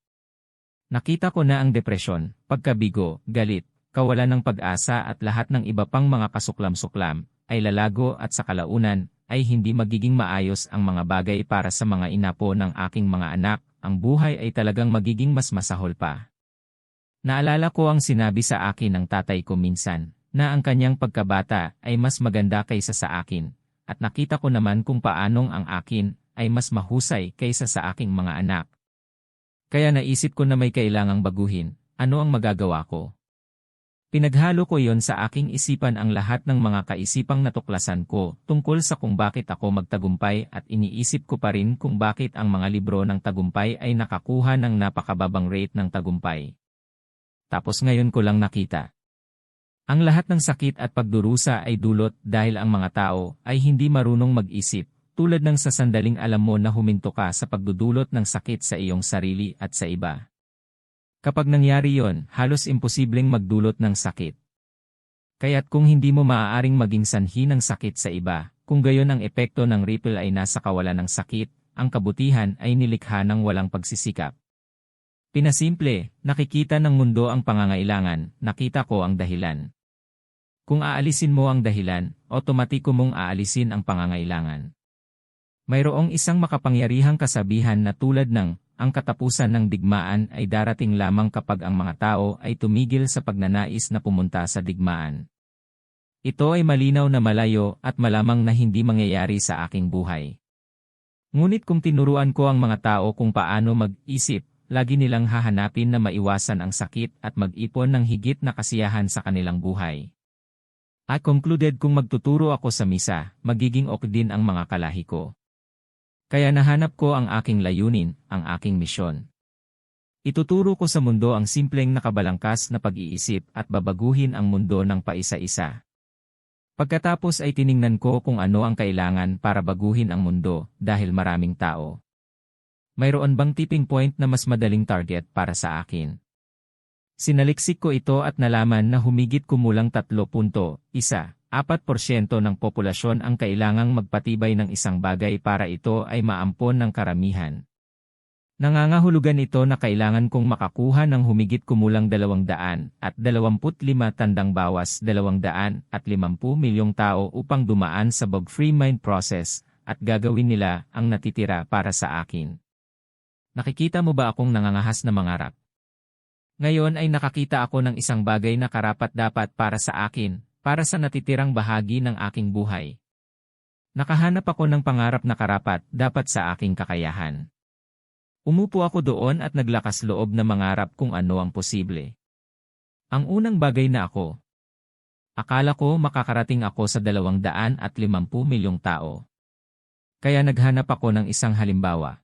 S1: Nakita ko na ang depresyon, pagkabigo, galit, kawalan ng pag-asa at lahat ng iba pang mga kasuklam-suklam ay lalago at sa kalaunan ay hindi magiging maayos ang mga bagay para sa mga inapo ng aking mga anak, ang buhay ay talagang magiging mas masahol pa. Naalala ko ang sinabi sa akin ng tatay ko minsan, na ang kanyang pagkabata ay mas maganda kaysa sa akin, at nakita ko naman kung paanong ang akin ay mas mahusay kaysa sa aking mga anak. Kaya naisip ko na may kailangang baguhin, ano ang magagawa ko? Pinaghalo ko yon sa aking isipan ang lahat ng mga kaisipang natuklasan ko tungkol sa kung bakit ako magtagumpay at iniisip ko pa rin kung bakit ang mga libro ng tagumpay ay nakakuha ng napakababang rate ng tagumpay. Tapos ngayon ko lang nakita. Ang lahat ng sakit at pagdurusa ay dulot dahil ang mga tao ay hindi marunong mag-isip, tulad ng sa sandaling alam mo na huminto ka sa pagdudulot ng sakit sa iyong sarili at sa iba. Kapag nangyari yon, halos imposibleng magdulot ng sakit. Kaya't kung hindi mo maaaring maging sanhi ng sakit sa iba, kung gayon ang epekto ng ripple ay nasa kawalan ng sakit, ang kabutihan ay nilikha ng walang pagsisikap. Pinasimple, nakikita ng mundo ang pangangailangan, nakita ko ang dahilan. Kung aalisin mo ang dahilan, otomatiko mong aalisin ang pangangailangan. Mayroong isang makapangyarihang kasabihan na tulad ng, ang katapusan ng digmaan ay darating lamang kapag ang mga tao ay tumigil sa pagnanais na pumunta sa digmaan. Ito ay malinaw na malayo at malamang na hindi mangyayari sa aking buhay. Ngunit kung tinuruan ko ang mga tao kung paano mag-isip, lagi nilang hahanapin na maiwasan ang sakit at mag-ipon ng higit na kasiyahan sa kanilang buhay. I concluded kung magtuturo ako sa misa, magiging ok din ang mga kalahi ko. Kaya nahanap ko ang aking layunin, ang aking misyon. Ituturo ko sa mundo ang simpleng nakabalangkas na pag-iisip at babaguhin ang mundo ng paisa-isa. Pagkatapos ay tiningnan ko kung ano ang kailangan para baguhin ang mundo dahil maraming tao. Mayroon bang tipping point na mas madaling target para sa akin? Sinaliksik ko ito at nalaman na humigit kumulang 3.14% ng populasyon ang kailangang magpatibay ng isang bagay para ito ay maampon ng karamihan. Nangangahulugan ito na kailangan kong makakuha ng humigit kumulang 225 tandang bawas 250 milyong tao upang dumaan sa bug-free mind process at gagawin nila ang natitira para sa akin. Nakikita mo ba akong nangangahas na mangarap? Ngayon ay nakakita ako ng isang bagay na karapat-dapat para sa akin, para sa natitirang bahagi ng aking buhay. Nakahanap ako ng pangarap na karapat-dapat sa aking kakayahan. Umupo ako doon at naglakas loob na mangarap kung ano ang posible. Ang unang bagay na ako. Akala ko makakarating ako sa 250 milyong tao. Kaya naghanap ako ng isang halimbawa.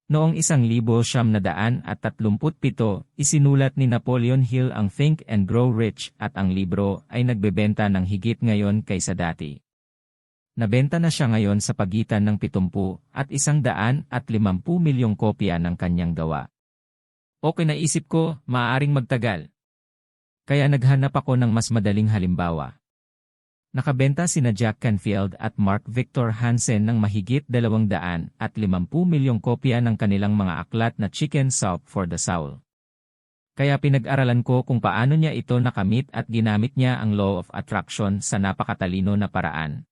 S1: Noong 1937, isinulat ni Napoleon Hill ang Think and Grow Rich at ang libro ay nagbebenta ng higit ngayon kaysa dati. Nabenta na siya ngayon sa pagitan ng 70 at 150 milyong kopya ng kanyang gawa. Okay, naisip ko, maaaring magtagal. Kaya naghanap ako ng mas madaling halimbawa. Nakabenta sina Jack Canfield at Mark Victor Hansen ng mahigit 250 milyong kopya ng kanilang mga aklat na Chicken Soup for the Soul. Kaya pinag-aralan ko kung paano niya ito nakamit at ginamit niya ang Law of Attraction sa napakatalino na paraan.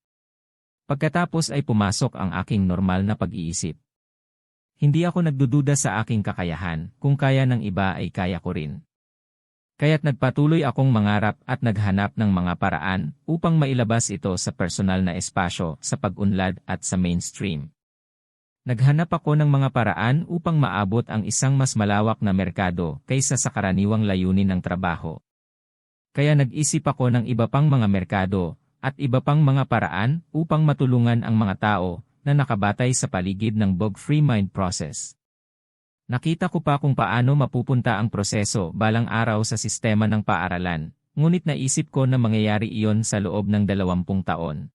S1: Pagkatapos ay pumasok ang aking normal na pag-iisip. Hindi ako nagdududa sa aking kakayahan, kung kaya ng iba ay kaya ko rin. Kaya't nagpatuloy akong mangarap at naghanap ng mga paraan upang mailabas ito sa personal na espasyo sa pag-unlad at sa mainstream. Naghanap ako ng mga paraan upang maabot ang isang mas malawak na merkado kaysa sa karaniwang layunin ng trabaho. Kaya nag-isip ako ng iba pang mga merkado at iba pang mga paraan upang matulungan ang mga tao na nakabatay sa paligid ng bug-free mind process. Nakita ko pa kung paano mapupunta ang proseso balang araw sa sistema ng paaralan, ngunit naisip ko na mangyayari iyon sa loob ng 20 taon.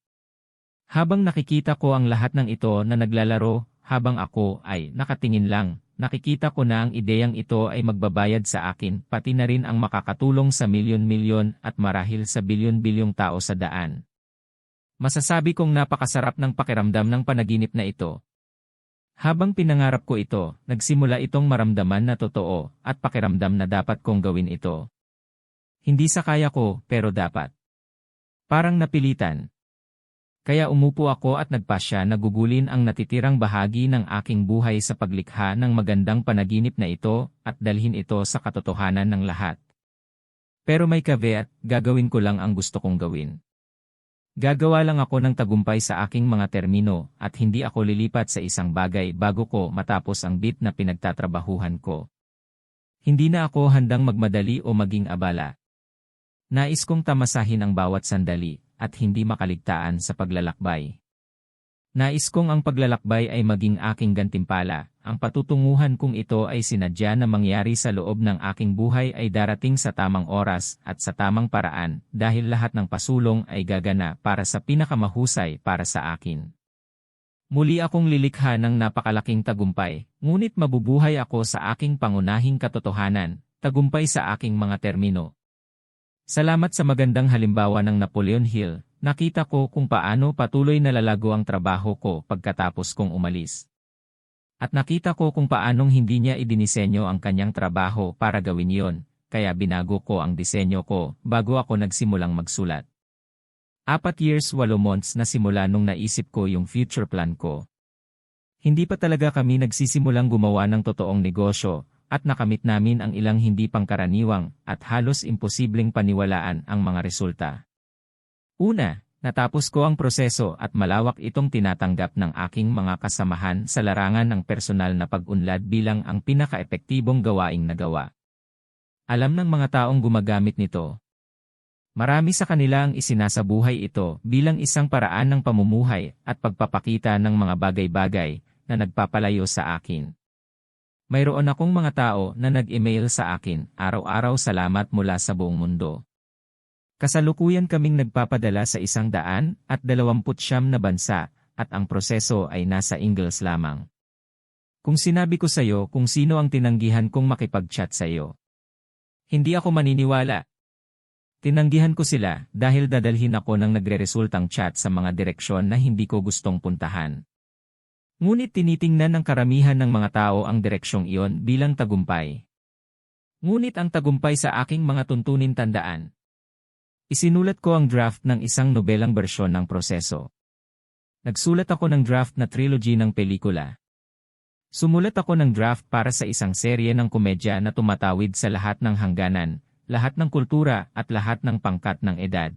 S1: Habang nakikita ko ang lahat ng ito na naglalaro, habang ako ay nakatingin lang, nakikita ko na ang ideyang ito ay magbabayad sa akin, pati na rin ang makakatulong sa milyon-milyon at marahil sa bilyon-bilyong tao sa daan. Masasabi kong napakasarap ng pakiramdam ng panaginip na ito. Habang pinangarap ko ito, nagsimula itong maramdaman na totoo at pakiramdam na dapat kong gawin ito. Hindi sa kaya ko, pero dapat. Parang napilitan. Kaya umupo ako at nagpasya na gugulin ang natitirang bahagi ng aking buhay sa paglikha ng magandang panaginip na ito at dalhin ito sa katotohanan ng lahat. Pero may caveat, gagawin ko lang ang gusto kong gawin. Gagawa lang ako ng tagumpay sa aking mga termino at hindi ako lilipat sa isang bagay bago ko matapos ang bit na pinagtatrabahuhan ko. Hindi na ako handang magmadali o maging abala. Nais kong tamasahin ang bawat sandali at hindi makaligtaan sa paglalakbay. Nais kong ang paglalakbay ay maging aking gantimpala. Ang patutunguhan kong ito ay sinadya na mangyari sa loob ng aking buhay ay darating sa tamang oras at sa tamang paraan dahil lahat ng pasulong ay gagana para sa pinakamahusay para sa akin. Muli akong lilikha ng napakalaking tagumpay, ngunit mabubuhay ako sa aking pangunahing katotohanan, tagumpay sa aking mga termino. Salamat sa magandang halimbawa ng Napoleon Hill, nakita ko kung paano patuloy na lalago ang trabaho ko pagkatapos kong umalis. At nakita ko kung paanong hindi niya idinisenyo ang kanyang trabaho para gawin yon, kaya binago ko ang disenyo ko bago ako nagsimulang magsulat. 4 years 8 months na simula nung naisip ko yung future plan ko. Hindi pa talaga kami nagsisimulang gumawa ng totoong negosyo, at nakamit namin ang ilang hindi pangkaraniwang at halos imposibleng paniwalaan ang mga resulta. Una, natapos ko ang proseso at malawak itong tinatanggap ng aking mga kasamahan sa larangan ng personal na pag-unlad bilang ang pinaka-epektibong gawaing nagawa. Alam ng mga taong gumagamit nito. Marami sa kanila ang isinasabuhay ito bilang isang paraan ng pamumuhay at pagpapakita ng mga bagay-bagay na nagpapalayo sa akin. Mayroon akong mga tao na nag-email sa akin, araw-araw salamat mula sa buong mundo. Kasalukuyan kaming nagpapadala sa 129 na bansa, at ang proseso ay nasa Ingles lamang. Kung sinabi ko sa iyo kung sino ang tinanggihan kong makipag-chat sa iyo, hindi ako maniniwala. Tinanggihan ko sila dahil dadalhin ako ng nagre-resultang chat sa mga direksyon na hindi ko gustong puntahan. Ngunit tinitingnan ng karamihan ng mga tao ang direksyong iyon bilang tagumpay. Ngunit ang tagumpay sa aking mga tuntunin tandaan. Isinulat ko ang draft ng isang nobelang bersyon ng proseso. Nagsulat ako ng draft na trilogy ng pelikula. Sumulat ako ng draft para sa isang serye ng komedya na tumatawid sa lahat ng hangganan, lahat ng kultura at lahat ng pangkat ng edad.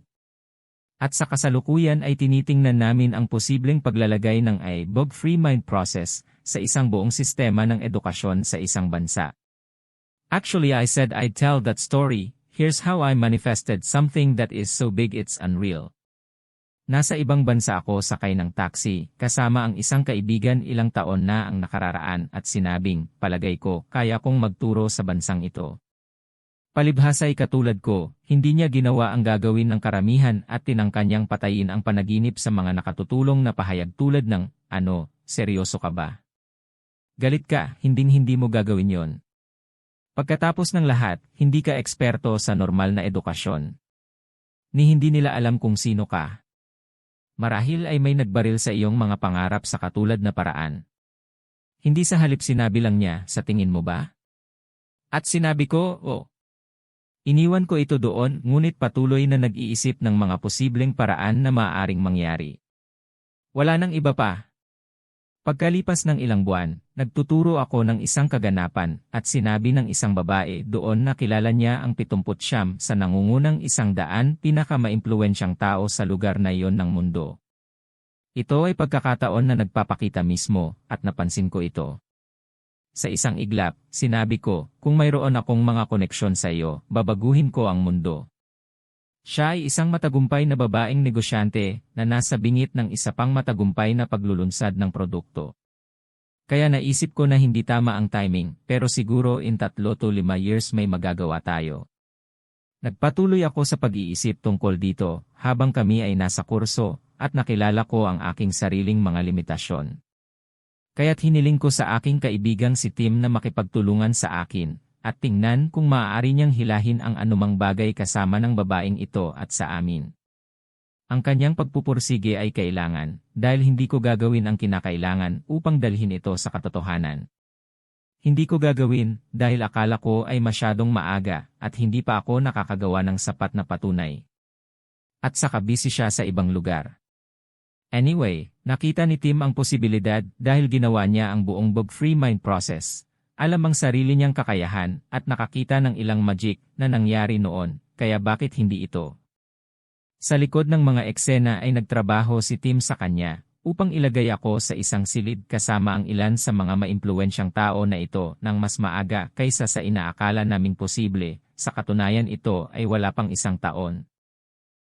S1: At sa kasalukuyan ay tinitingnan namin ang posibleng paglalagay ng bug-free mind process sa isang buong sistema ng edukasyon sa isang bansa. Actually, I said I'd tell that story. Here's how I manifested something that is so big it's unreal. Nasa ibang bansa ako sakay ng taxi, kasama ang isang kaibigan ilang taon na ang nakararaan at sinabing, palagay ko, kaya kong magturo sa bansang ito. Palibhasa'y katulad ko, hindi niya ginawa ang gagawin ng karamihan at tinangka niyang patayin ang panaginip sa mga nakatutulong na pahayag tulad ng, seryoso ka ba? Galit ka, hinding-hindi mo gagawin yon. Pagkatapos ng lahat, hindi ka eksperto sa normal na edukasyon. Ni hindi nila alam kung sino ka. Marahil ay may nagbaril sa iyong mga pangarap sa katulad na paraan. Hindi sa halip sinabi lang niya, sa tingin mo ba? At sinabi ko, oo. Iniwan ko ito doon ngunit patuloy na nag-iisip ng mga posibleng paraan na maaaring mangyari. Wala nang iba pa. Pagkalipas ng ilang buwan, nagtuturo ako ng isang kaganapan at sinabi ng isang babae doon na kilala niya ang 79 sa nangungunang 100 pinakamaimpluwensyang tao sa lugar na iyon ng mundo. Ito ay pagkakataon na nagpapakita mismo at napansin ko ito. Sa isang iglap, sinabi ko, kung mayroon akong mga koneksyon sa iyo, babaguhin ko ang mundo. Siya ay isang matagumpay na babaeng negosyante na nasa bingit ng isa pang matagumpay na paglulunsad ng produkto. Kaya naisip ko na hindi tama ang timing, pero siguro in 3 to 5 years may magagawa tayo. Nagpatuloy ako sa pag-iisip tungkol dito habang kami ay nasa kurso at nakilala ko ang aking sariling mga limitasyon. Kaya't hiniling ko sa aking kaibigang si Tim na makipagtulungan sa akin at tingnan kung maaari niyang hilahin ang anumang bagay kasama ng babaeng ito at sa amin. Ang kanyang pagpupursige ay kailangan dahil hindi ko gagawin ang kinakailangan upang dalhin ito sa katotohanan. Hindi ko gagawin dahil akala ko ay masyadong maaga at hindi pa ako nakakagawa ng sapat na patunay. At saka busy siya sa ibang lugar. Anyway, nakita ni Tim ang posibilidad dahil ginawa niya ang buong bug-free mind process. Alam ang sarili niyang kakayahan at nakakita ng ilang magic na nangyari noon, kaya bakit hindi ito? Sa likod ng mga eksena ay nagtrabaho si Tim sa kanya upang ilagay ako sa isang silid kasama ang ilan sa mga maimpluwensyang tao na ito nang mas maaga kaysa sa inaakala naming posible, sa katunayan ito ay wala pang isang taon.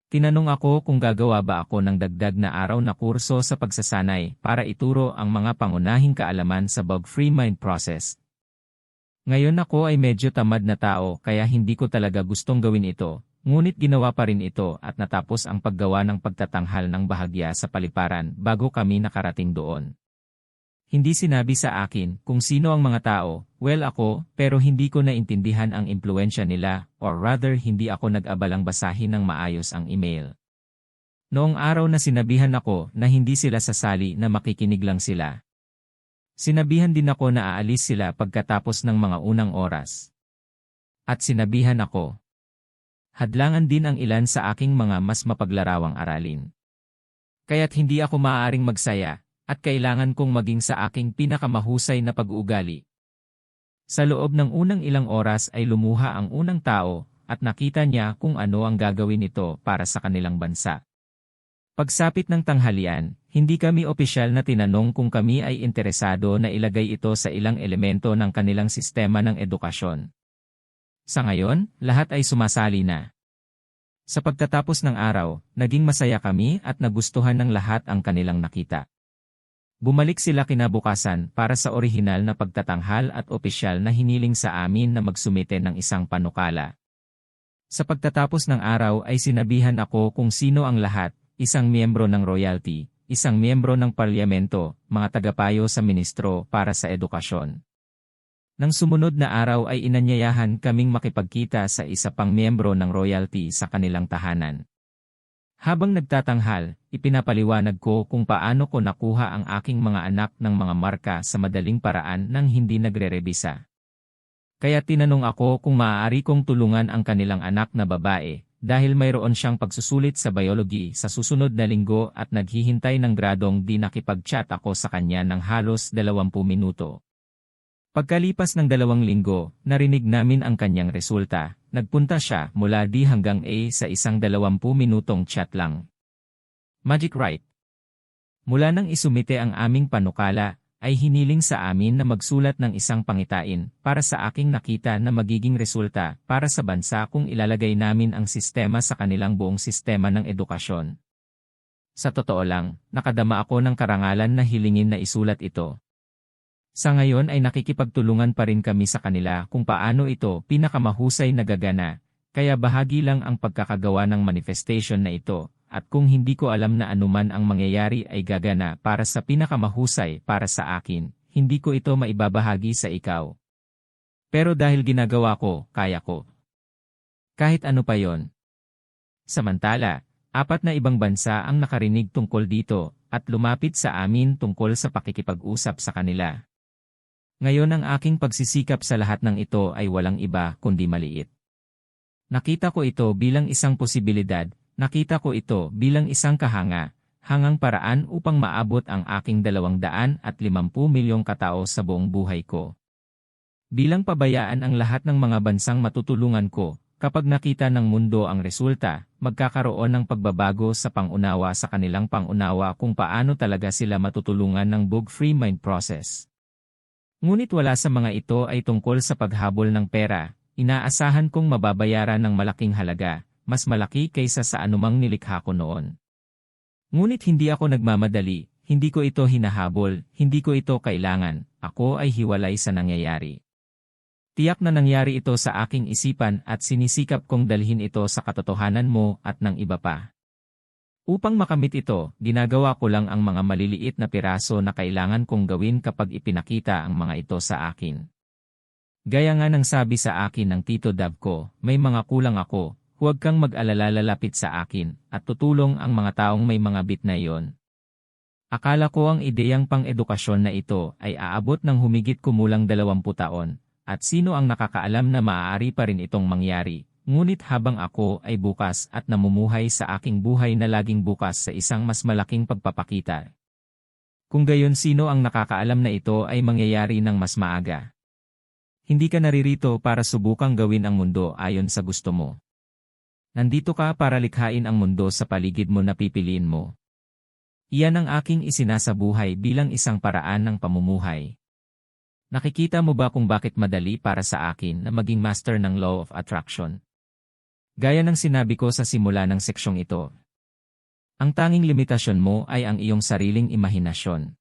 S1: Tinanong ako kung gagawa ba ako ng dagdag na araw na kurso sa pagsasanay para ituro ang mga pangunahing kaalaman sa bug-free mind process. Ngayon ako ay medyo tamad na tao kaya hindi ko talaga gustong gawin ito. Ngunit ginawa pa rin ito at natapos ang paggawa ng pagtatanghal ng bahagya sa paliparan bago kami nakarating doon. Hindi sinabi sa akin kung sino ang mga tao, well ako, pero hindi ko naintindihan ang impluensya nila, or rather hindi ako nag-abalang basahin ng maayos ang email. Noong araw na sinabihan ako na hindi sila sasali na makikinig lang sila. Sinabihan din ako na aalis sila pagkatapos ng mga unang oras. At sinabihan ako, hadlangan din ang ilan sa aking mga mas mapaglarawang aralin. Kaya't hindi ako maaaring magsaya, at kailangan kong maging sa aking pinakamahusay na pag-uugali. Sa loob ng unang ilang oras ay lumuha ang unang tao, at nakita niya kung ano ang gagawin nito para sa kanilang bansa. Pagsapit ng tanghalian, hindi kami opisyal na tinanong kung kami ay interesado na ilagay ito sa ilang elemento ng kanilang sistema ng edukasyon. Sa ngayon, lahat ay sumasali na. Sa pagtatapos ng araw, naging masaya kami at nagustuhan ng lahat ang kanilang nakita. Bumalik sila kinabukasan para sa orihinal na pagtatanghal at opisyal na hiniling sa amin na magsumite ng isang panukala. Sa pagtatapos ng araw ay sinabihan ako kung sino ang lahat, isang miyembro ng royalty, isang miyembro ng parlamento, mga tagapayo sa ministro para sa edukasyon. Nang sumunod na araw ay inanyayahan kaming makipagkita sa isa pang miyembro ng royalty sa kanilang tahanan. Habang nagtatanghal, ipinapaliwanag ko kung paano ko nakuha ang aking mga anak ng mga marka sa madaling paraan nang hindi nagre-rebisa. Kaya tinanong ako kung maaari kong tulungan ang kanilang anak na babae, dahil mayroon siyang pagsusulit sa biology sa susunod na linggo at naghihintay ng gradong di nakipag-chat ako sa kanya ng halos 20 minuto. Pagkalipas ng 2 linggo, narinig namin ang kanyang resulta. Nagpunta siya mula D hanggang A sa isang 20 minutong chat lang. Magic right? Mula nang isumite ang aming panukala, ay hiniling sa amin na magsulat ng isang pangitain para sa aking nakita na magiging resulta para sa bansa kung ilalagay namin ang sistema sa kanilang buong sistema ng edukasyon. Sa totoo lang, nakadama ako ng karangalan na hilingin na isulat ito. Sa ngayon ay nakikipagtulungan pa rin kami sa kanila kung paano ito pinakamahusay na gagana, kaya bahagi lang ang pagkakagawa ng manifestation na ito, at kung hindi ko alam na anuman ang mangyayari ay gagana para sa pinakamahusay para sa akin, hindi ko ito maibabahagi sa ikaw. Pero dahil ginagawa ko, kaya ko. Kahit ano pa yon. Samantala, 4 na ibang bansa ang nakarinig tungkol dito, at lumapit sa amin tungkol sa pakikipag-usap sa kanila. Ngayon ang aking pagsisikap sa lahat ng ito ay walang iba kundi maliit. Nakita ko ito bilang isang posibilidad, nakita ko ito bilang isang hangang paraan upang maabot ang aking 250 milyong katao sa buong buhay ko. Bilang pabayaan ang lahat ng mga bansang matutulungan ko, kapag nakita ng mundo ang resulta, magkakaroon ng pagbabago sa pangunawa sa kanilang pangunawa kung paano talaga sila matutulungan ng bug-free mind process. Ngunit wala sa mga ito ay tungkol sa paghabol ng pera, inaasahan kong mababayaran ng malaking halaga, mas malaki kaysa sa anumang nilikha ko noon. Ngunit hindi ako nagmamadali, hindi ko ito hinahabol, hindi ko ito kailangan, ako ay hiwalay sa nangyayari. Tiyak na nangyari ito sa aking isipan at sinisikap kong dalhin ito sa katotohanan mo at ng iba pa. Upang makamit ito, ginagawa ko lang ang mga maliliit na piraso na kailangan kong gawin kapag ipinakita ang mga ito sa akin. Gaya nga ng sabi sa akin ng Tito Dab ko, may mga kulang ako, huwag kang mag-alala, lalapit sa akin, at tutulong ang mga taong may mga bit na iyon. Akala ko ang ideyang pang-edukasyon na ito ay aabot ng humigit kumulang 20 taon, at sino ang nakakaalam na maaari pa rin itong mangyari. Ngunit habang ako ay bukas at namumuhay sa aking buhay na laging bukas sa isang mas malaking pagpapakita. Kung gayon, sino ang nakakaalam na ito ay mangyayari ng mas maaga? Hindi ka naririto para subukang gawin ang mundo ayon sa gusto mo. Nandito ka para likhain ang mundo sa paligid mo na pipiliin mo. Iyan ang aking isinasabuhay bilang isang paraan ng pamumuhay. Nakikita mo ba kung bakit madali para sa akin na maging master ng Law of Attraction? Gaya ng sinabi ko sa simula ng seksyong ito. Ang tanging limitasyon mo ay ang iyong sariling imahinasyon.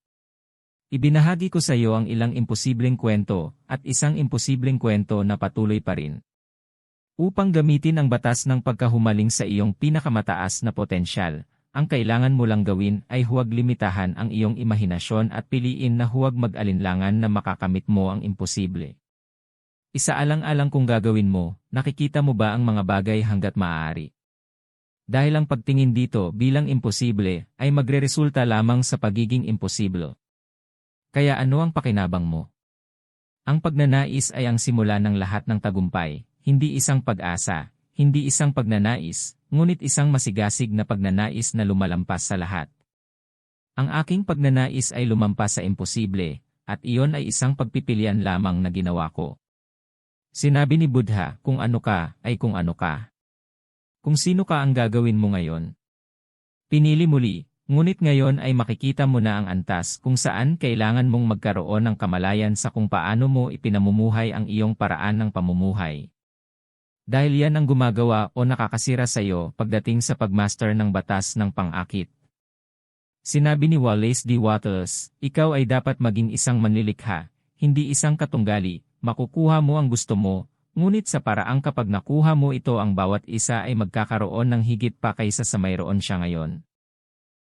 S1: Ibinahagi ko sa iyo ang ilang imposibleng kwento at isang imposibleng kwento na patuloy pa rin. Upang gamitin ang batas ng pagkahumaling sa iyong pinakamataas na potensyal, ang kailangan mo lang gawin ay huwag limitahan ang iyong imahinasyon at piliin na huwag mag-alinlangan na makakamit mo ang imposible. Isaalang-alang kung gagawin mo, nakikita mo ba ang mga bagay hanggat maaari? Dahil ang pagtingin dito bilang imposible ay magreresulta lamang sa pagiging imposible. Kaya ano ang pakinabang mo? Ang pagnanais ay ang simula ng lahat ng tagumpay, hindi isang pag-asa, hindi isang pagnanais, ngunit isang masigasig na pagnanais na lumalampas sa lahat. Ang aking pagnanais ay lumampas sa imposible, at iyon ay isang pagpipilian lamang na ginawa ko. Sinabi ni Buddha, kung ano ka, ay kung ano ka. Kung sino ka ang gagawin mo ngayon. Pinili muli, ngunit ngayon ay makikita mo na ang antas kung saan kailangan mong magkaroon ng kamalayan sa kung paano mo ipinamumuhay ang iyong paraan ng pamumuhay. Dahil yan ang gumagawa o nakakasira sa iyo pagdating sa pagmaster ng batas ng pang-akit. Sinabi ni Wallace D. Wattles, ikaw ay dapat maging isang manlilikha, hindi isang katunggali. Makukuha mo ang gusto mo, ngunit sa paraang kapag nakuha mo ito ang bawat isa ay magkakaroon ng higit pa kaysa sa mayroon siya ngayon.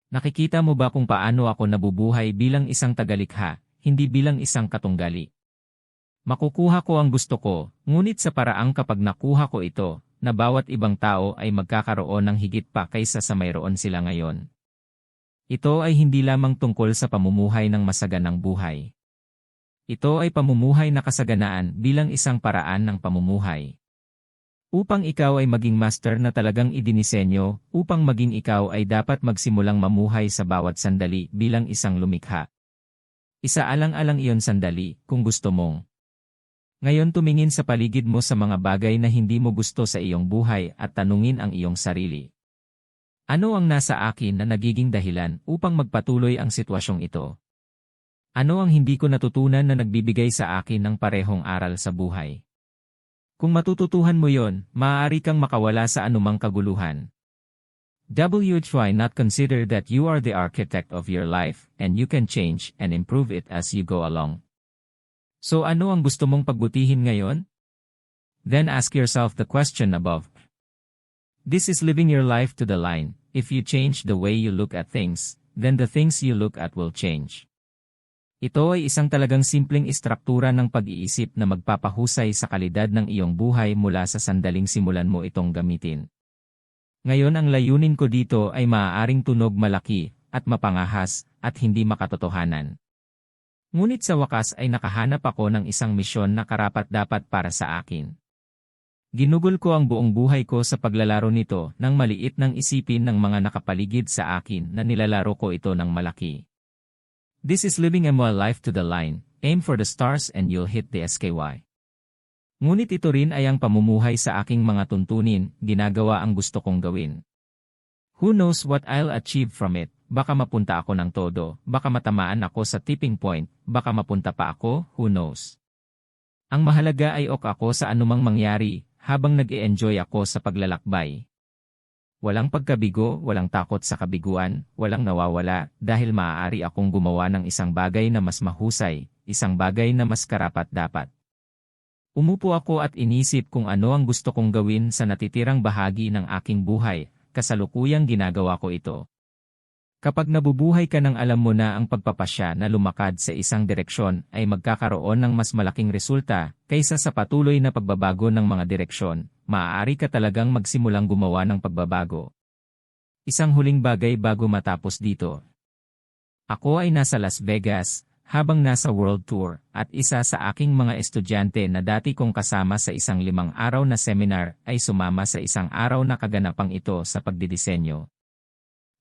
S1: Nakikita mo ba kung paano ako nabubuhay bilang isang tagalikha, hindi bilang isang katunggali? Makukuha ko ang gusto ko, ngunit sa paraang kapag nakuha ko ito, na bawat ibang tao ay magkakaroon ng higit pa kaysa sa mayroon sila ngayon. Ito ay hindi lamang tungkol sa pamumuhay ng masaganang buhay. Ito ay pamumuhay na kasaganaan bilang isang paraan ng pamumuhay. Upang ikaw ay maging master na talagang idinisenyo, upang maging ikaw ay dapat magsimulang mamuhay sa bawat sandali bilang isang lumikha. Isaalang-alang iyon sandali, kung gusto mong. Ngayon tumingin sa paligid mo sa mga bagay na hindi mo gusto sa iyong buhay at tanungin ang iyong sarili. Ano ang nasa akin na nagiging dahilan upang magpatuloy ang sitwasyong ito? Ano ang hindi ko natutunan na nagbibigay sa akin ng parehong aral sa buhay? Kung matututuhan mo yon, maaari kang makawala sa anumang kaguluhan. Why not consider that you are the architect of your life and you can change and improve it as you go along? So ano ang gusto mong pagbutihin ngayon? Then ask yourself the question above. This is living your life to the line. If you change the way you look at things, then the things you look at will change. Ito ay isang talagang simpleng istruktura ng pag-iisip na magpapahusay sa kalidad ng iyong buhay mula sa sandaling simulan mo itong gamitin. Ngayon ang layunin ko dito ay maaaring tunog malaki at mapangahas at hindi makatotohanan. Ngunit sa wakas ay nakahanap ako ng isang misyon na karapat-dapat para sa akin. Ginugol ko ang buong buhay ko sa paglalaro nito nang maliit ng isipin ng mga nakapaligid sa akin na nilalaro ko ito ng malaki. This is living a life to the line, aim for the stars and you'll hit the SKY. Ngunit ito rin ay ang pamumuhay sa aking mga tuntunin, ginagawa ang gusto kong gawin. Who knows what I'll achieve from it, baka mapunta ako ng todo, baka matamaan ako sa tipping point, baka mapunta pa ako, who knows. Ang mahalaga ay ok ako sa anumang mangyari, habang nag-e-enjoy ako sa paglalakbay. Walang pagkabigo, walang takot sa kabiguan, walang nawawala, dahil maaari akong gumawa ng isang bagay na mas mahusay, isang bagay na mas karapat-dapat. Umupo ako at inisip kung ano ang gusto kong gawin sa natitirang bahagi ng aking buhay, kasalukuyang ginagawa ko ito. Kapag nabubuhay ka ng alam mo na ang pagpapasya na lumakad sa isang direksyon ay magkakaroon ng mas malaking resulta kaysa sa patuloy na pagbabago ng mga direksyon, maaari ka talagang magsimulang gumawa ng pagbabago. Isang huling bagay bago matapos dito. Ako ay nasa Las Vegas, habang nasa World Tour, at isa sa aking mga estudyante na dati kong kasama sa isang 5 araw na seminar ay sumama sa isang araw na kaganapang ito sa pagdidisenyo.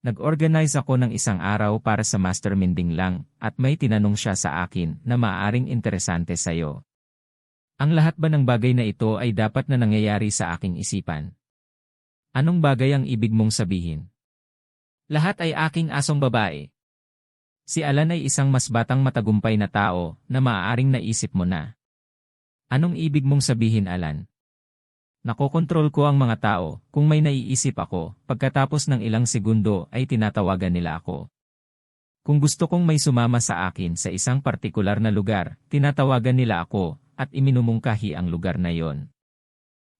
S1: Nag-organize ako ng isang araw para sa masterminding lang at may tinanong siya sa akin na maaaring interesante sa'yo. Ang lahat ba ng bagay na ito ay dapat na nangyayari sa aking isipan? Anong bagay ang ibig mong sabihin? Lahat ay aking asong babae. Si Alan ay isang mas batang matagumpay na tao na maaaring naisip mo na. Anong ibig mong sabihin, Alan? Nakokontrol ko ang mga tao, kung may naiisip ako, pagkatapos ng ilang segundo ay tinatawagan nila ako. Kung gusto kong may sumama sa akin sa isang partikular na lugar, tinatawagan nila ako, at iminumungkahi ang lugar na yon.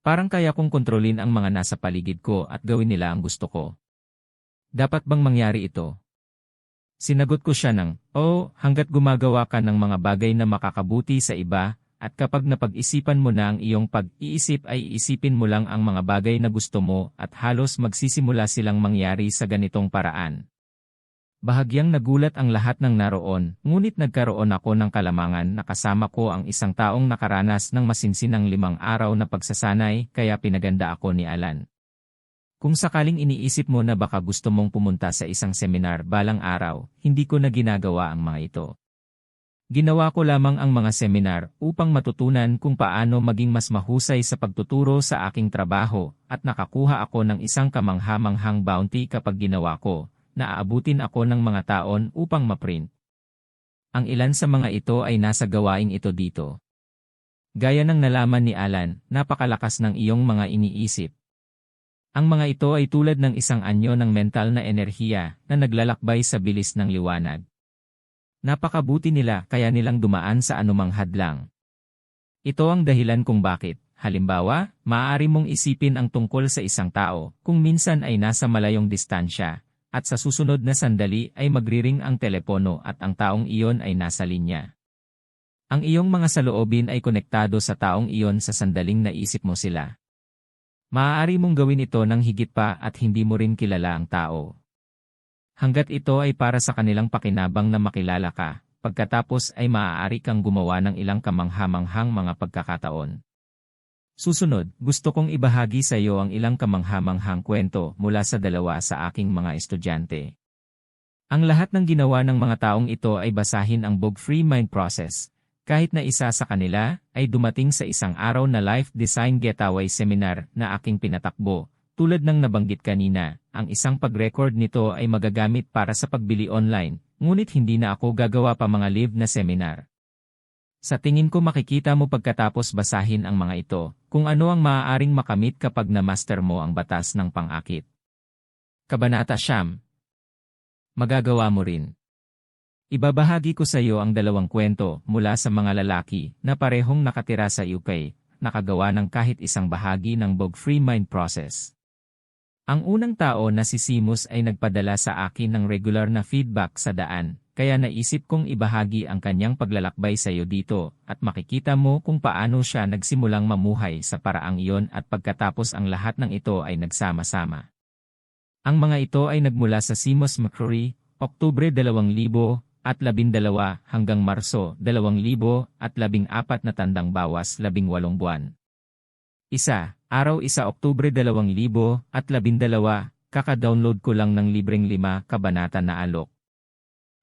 S1: Parang kaya kong kontrolin ang mga nasa paligid ko at gawin nila ang gusto ko. Dapat bang mangyari ito? Sinagot ko siya ng, hanggat gumagawa ka ng mga bagay na makakabuti sa iba, at kapag napag-isipan mo na ang iyong pag-iisip ay iisipin mo lang ang mga bagay na gusto mo at halos magsisimula silang mangyari sa ganitong paraan. Bahagyang nagulat ang lahat ng naroon, ngunit nagkaroon ako ng kalamangan na kasama ko ang isang taong nakaranas ng masinsinang 5 araw na pagsasanay kaya pinaganda ako ni Alan. Kung sakaling iniisip mo na baka gusto mong pumunta sa isang seminar balang araw, hindi ko na ginagawa ang mga ito. Ginawa ko lamang ang mga seminar upang matutunan kung paano maging mas mahusay sa pagtuturo sa aking trabaho at nakakuha ako ng isang kamangha-manghang bounty kapag ginawa ko, na aabutin ako ng mga taon upang maprint. Ang ilan sa mga ito ay nasa gawaing ito dito. Gaya ng nalaman ni Alan, napakalakas ng iyong mga iniisip. Ang mga ito ay tulad ng isang anyo ng mental na enerhiya na naglalakbay sa bilis ng liwanag. Napakabuti nila kaya nilang dumaan sa anumang hadlang. Ito ang dahilan kung bakit, halimbawa, maaari mong isipin ang tungkol sa isang tao kung minsan ay nasa malayong distansya, at sa susunod na sandali ay magriring ang telepono at ang taong iyon ay nasa linya. Ang iyong mga saloobin ay konektado sa taong iyon sa sandaling naisip mo sila. Maaari mong gawin ito ng higit pa at hindi mo rin kilala ang tao. Hanggat ito ay para sa kanilang pakinabang na makilala ka, pagkatapos ay maaari kang gumawa ng ilang kamangha-manghang mga pagkakataon. Susunod, gusto kong ibahagi sa iyo ang ilang kamangha-manghang kwento mula sa 2 sa aking mga estudyante. Ang lahat ng ginawa ng mga taong ito ay basahin ang Bog Free Mind Process, kahit na isa sa kanila ay dumating sa isang araw na Life Design Getaway Seminar na aking pinatakbo. Tulad ng nabanggit kanina, ang isang pag-record nito ay magagamit para sa pagbili online, ngunit hindi na ako gagawa pa mga live na seminar. Sa tingin ko makikita mo pagkatapos basahin ang mga ito, kung ano ang maaaring makamit kapag na-master mo ang batas ng pang-akit. Kabanata 9. Magagawa mo rin. Ibabahagi ko sa iyo ang 2 kwento mula sa mga lalaki na parehong nakatira sa UK, nakagawa ng kahit isang bahagi ng Bog Free Mind Process. Ang unang tao na si Seamus ay nagpadala sa akin ng regular na feedback sa daan, kaya naisip kong ibahagi ang kanyang paglalakbay sa iyo dito at makikita mo kung paano siya nagsimulang mamuhay sa paraang iyon at pagkatapos ang lahat ng ito ay nagsama-sama. Ang mga ito ay nagmula sa Seamus McCrory, Oktubre 2012 hanggang Marso 2014 na tandang bawas 18 buwan. Araw 1 Oktubre 2012, kaka-download ko lang ng libreng 5 kabanata na alok.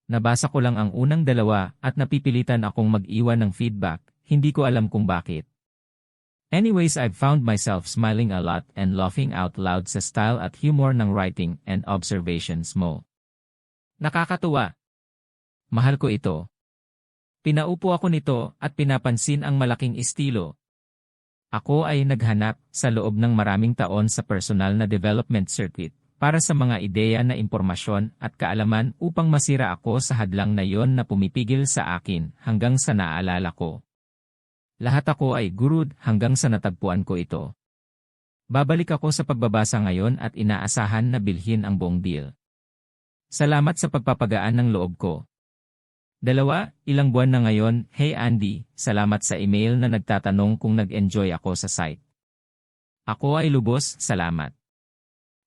S1: Nabasa ko lang ang unang 2 at napipilitan akong mag-iwan ng feedback, hindi ko alam kung bakit. Anyways, I've found myself smiling a lot and laughing out loud sa style at humor ng writing and observations mo. Nakakatuwa. Mahal ko ito. Pinaupo ako nito at pinapansin ang malaking estilo. Ako ay naghanap sa loob ng maraming taon sa personal na development circuit para sa mga ideya na impormasyon at kaalaman upang masira ako sa hadlang na yon na pumipigil sa akin hanggang sa naalala ko. Lahat ako ay gurud hanggang sa natagpuan ko ito. Babalik ako sa pagbabasa ngayon at inaasahan na bilhin ang buong deal. Salamat sa pagpapagaan ng loob ko. 2, ilang buwan na ngayon. Hey Andy, salamat sa email na nagtatanong kung nag-enjoy ako sa site. Ako ay lubos, salamat.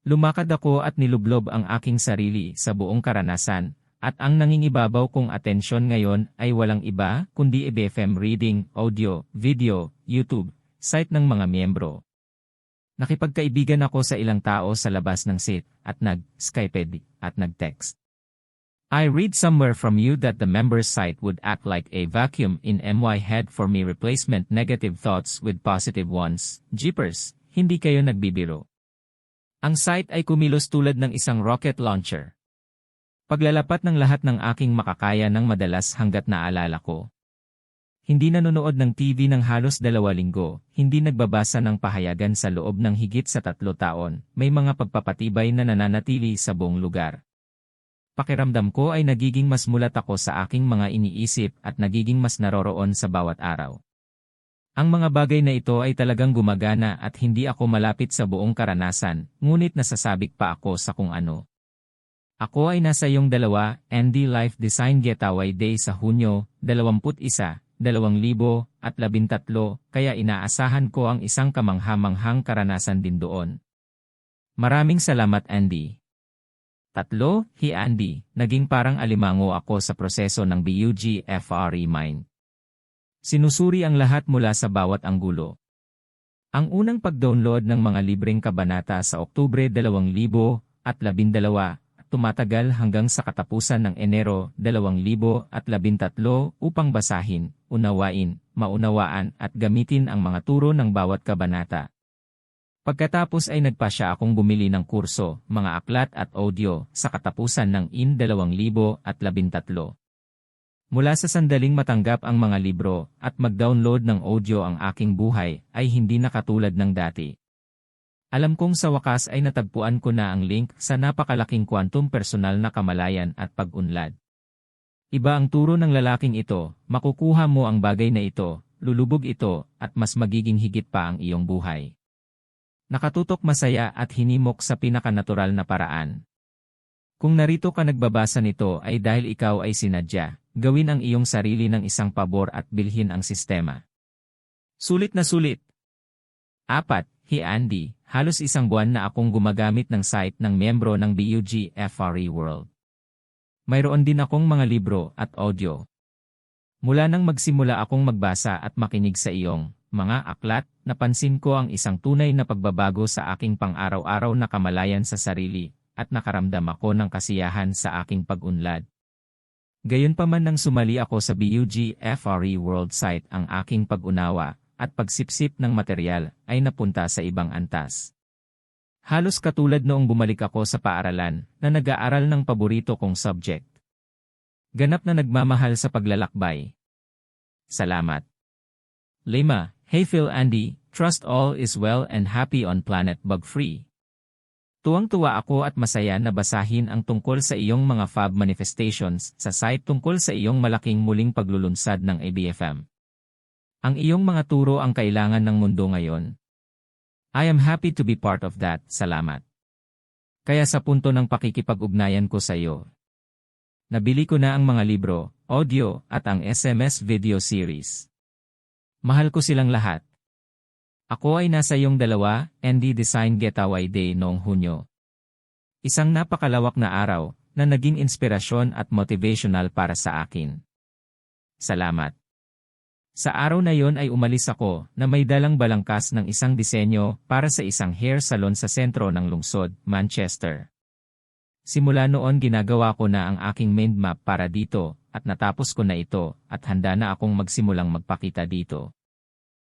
S1: Lumakad ako at nilublob ang aking sarili sa buong karanasan, at ang nangingibabaw kong atensyon ngayon ay walang iba kundi BFM reading, audio, video, YouTube, site ng mga miyembro. Nakipagkaibigan ako sa ilang tao sa labas ng site at nag-Skype at nag-text. I read somewhere from you that the members site would act like a vacuum in my head for me replacement negative thoughts with positive ones. Jeepers, hindi kayo nagbibiro. Ang site ay kumilos tulad ng isang rocket launcher. Paglalapat ng lahat ng aking makakaya ng madalas hanggat naalala ko. Hindi nanonood ng TV ng halos 2 linggo, hindi nagbabasa ng pahayagan sa loob ng higit sa 3 taon, may mga pagpapatibay na nananatili sa buong lugar. Pakiramdam ko ay nagiging mas mulat ako sa aking mga iniisip at nagiging mas naroroon sa bawat araw. Ang mga bagay na ito ay talagang gumagana at hindi ako malapit sa buong karanasan, ngunit nasasabik pa ako sa kung ano. Ako ay nasa iyong 2, Andy Life Design Getaway Day sa Hunyo, 21, 2013, kaya inaasahan ko ang isang kamangha-manghang karanasan din doon. Maraming salamat Andy. 3, Hi Andy, naging parang alimango ako sa proseso ng BUG/FRE Mind. Sinusuri ang lahat mula sa bawat anggulo. Ang unang pag-download ng mga libreng kabanata sa Oktubre 2012, tumatagal hanggang sa katapusan ng Enero 2013 upang basahin, unawain, maunawaan at gamitin ang mga turo ng bawat kabanata. Pagkatapos ay nagpasya akong bumili ng kurso, mga aklat at audio sa katapusan ng IN 2013. Mula sa sandaling matanggap ang mga libro at mag-download ng audio ang aking buhay ay hindi na katulad ng dati. Alam kong sa wakas ay natagpuan ko na ang link sa napakalaking kwantum personal na kamalayan at pag-unlad. Iba ang turo ng lalaking ito, makukuha mo ang bagay na ito, lulubog ito, at mas magiging higit pa ang iyong buhay. Nakatutok masaya at hinimok sa pinakanatural na paraan. Kung narito ka nagbabasa nito ay dahil ikaw ay sinadya, gawin ang iyong sarili ng isang pabor at bilhin ang sistema. Sulit na sulit! 4, Hi Andy, halos 1 buwan na akong gumagamit ng site ng miyembro ng BUG/FRE World. Mayroon din akong mga libro at audio. Mula nang magsimula akong magbasa at makinig sa iyong mga aklat, napansin ko ang isang tunay na pagbabago sa aking pang-araw-araw na kamalayan sa sarili, at nakaramdam ako ng kasiyahan sa aking pag-unlad. Gayunpaman nang sumali ako sa BUG/FRE World site, ang aking pag-unawa at pagsipsip ng materyal ay napunta sa ibang antas. Halos katulad noong bumalik ako sa paaralan na nag-aaral ng paborito kong subject. Ganap na nagmamahal sa paglalakbay. Salamat. 5, Hey Phil Andy, trust all is well and happy on planet bug-free. Tuwang-tuwa ako at masaya na basahin ang tungkol sa iyong mga fab manifestations sa site tungkol sa iyong malaking muling paglulunsad ng ABFM. Ang iyong mga turo ang kailangan ng mundo ngayon. I am happy to be part of that, salamat. Kaya sa punto ng pakikipag-ugnayan ko sa iyo, nabili ko na ang mga libro, audio, at ang SMS video series. Mahal ko silang lahat. Ako ay nasa iyong 2, Andy Design Getaway Day noong Hunyo. Isang napakalawak na araw na naging inspirasyon at motivational para sa akin. Salamat. Sa araw na yon ay umalis ako na may dalang balangkas ng isang disenyo para sa isang hair salon sa sentro ng lungsod, Manchester. Simula noon ginagawa ko na ang aking mind map para dito at natapos ko na ito at handa na akong magsimulang magpakita dito.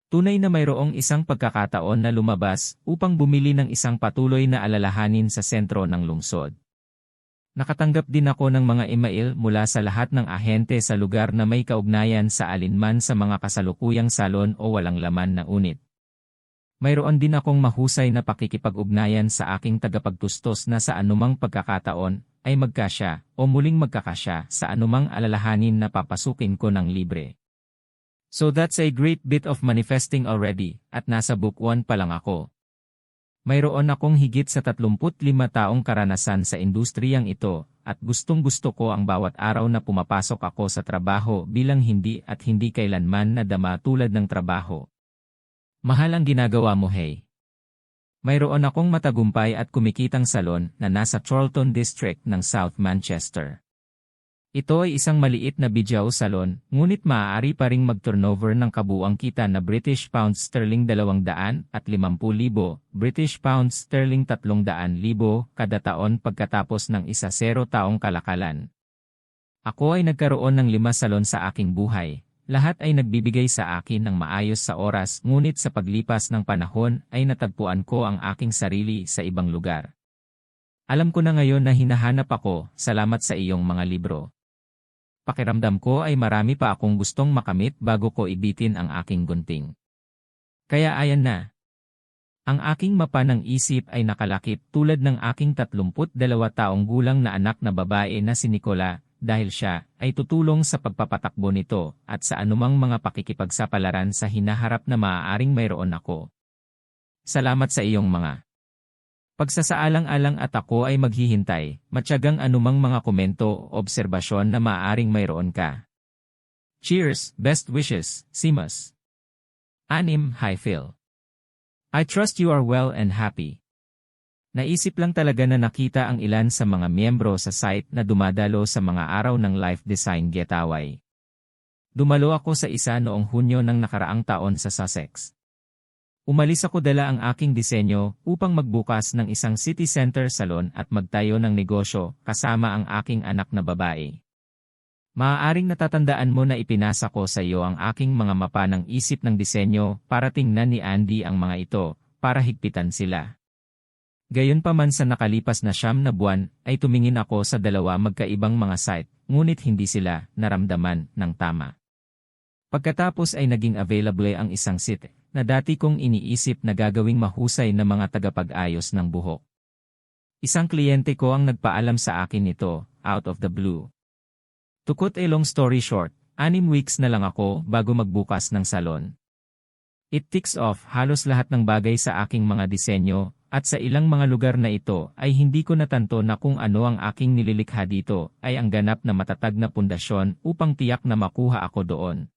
S1: Tunay na mayroong isang pagkakataon na lumabas upang bumili ng isang patuloy na alalahanin sa sentro ng lungsod. Nakatanggap din ako ng mga email mula sa lahat ng ahente sa lugar na may kaugnayan sa alinman sa mga kasalukuyang salon o walang laman na unit. Mayroon din akong mahusay na pakikipag-ugnayan sa aking tagapagtustos na sa anumang pagkakataon ay magkasya o muling magkakasya sa anumang alalahanin na papasukin ko ng libre. So that's a great bit of manifesting already, at nasa book 1 pa lang ako. Mayroon akong higit sa 35 taong karanasan sa industriyang ito, at gustong-gusto ko ang bawat araw na pumapasok ako sa trabaho bilang hindi kailanman nadama tulad ng trabaho. Mahal ang ginagawa mo, hey. Mayroon akong matagumpay at kumikitang salon na nasa Chorlton District ng South Manchester. Ito ay isang maliit na bidyao salon, ngunit maaari pa ring mag-turnover ng kabuuang kita na British pounds sterling 250,000, British pounds sterling 300,000 kada taon pagkatapos ng 10 taong kalakalan. Ako ay nagkaroon ng 5 salon sa aking buhay. Lahat ay nagbibigay sa akin ng maayos sa oras, ngunit sa paglipas ng panahon ay natagpuan ko ang aking sarili sa ibang lugar. Alam ko na ngayon na hinahanap ako, salamat sa iyong mga libro. Pakiramdam ko ay marami pa akong gustong makamit bago ko ibitin ang aking gunting. Kaya ayan na. Ang aking mapa ng isip ay nakalakip tulad ng aking 32 taong gulang na anak na babae na si Nicola, dahil siya ay tutulong sa pagpapatakbo nito at sa anumang mga pakikipagsapalaran sa hinaharap na maaaring mayroon ako. Salamat sa iyong mga pagsasaalang-alang at ako ay maghihintay, matyagang anumang mga komento o obserbasyon na maaaring mayroon ka. Cheers, best wishes, Simas. 6. Hi Phil. I trust you are well and happy. Naisip lang talaga na nakita ang ilan sa mga miyembro sa site na dumadalo sa mga araw ng Life Design Getaway. Dumalo ako sa isa noong Hunyo ng nakaraang taon sa Sussex. Umalis ako dala ang aking disenyo upang magbukas ng isang city center salon at magtayo ng negosyo kasama ang aking anak na babae. Maaaring natatandaan mo na ipinasa ko sa iyo ang aking mga mapa ng isip ng disenyo para tingnan ni Andy ang mga ito para higpitan sila. Gayunpaman sa nakalipas na 9 na buwan ay tumingin ako sa 2 magkaibang mga site, ngunit hindi sila naramdaman ng tama. Pagkatapos ay naging available ang isang site na dati kong iniisip na gagawing mahusay na mga tagapag-ayos ng buhok. Isang kliyente ko ang nagpaalam sa akin nito, out of the blue. To cut a long story short, 6 weeks na lang ako bago magbukas ng salon. It ticks off halos lahat ng bagay sa aking mga disenyo, at sa ilang mga lugar na ito ay hindi ko natanto na kung ano ang aking nililikha dito ay ang ganap na matatag na pundasyon upang tiyak na makuha ako doon.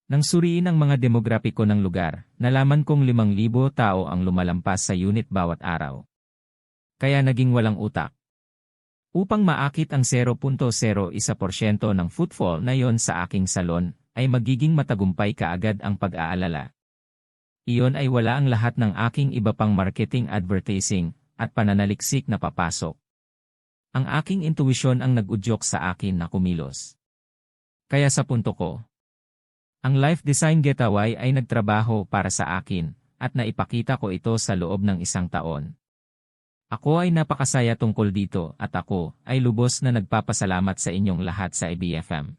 S1: Nang suriin ang mga demograpiko ng lugar, nalaman kong 5,000 tao ang lumalampas sa unit bawat araw. Kaya naging walang utak. Upang maakit ang 0.01% ng footfall na yon sa aking salon, ay magiging matagumpay kaagad ang pag-aalala. Iyon ay wala ang lahat ng aking iba pang marketing, advertising, at pananaliksik na papasok. Ang aking intuisyon ang nag-udyok sa akin na kumilos. Kaya sa punto ko, ang Life Design Getaway ay nagtrabaho para sa akin, at naipakita ko ito sa loob ng 1 taon. Ako ay napakasaya tungkol dito at ako ay lubos na nagpapasalamat sa inyong lahat sa ABFM.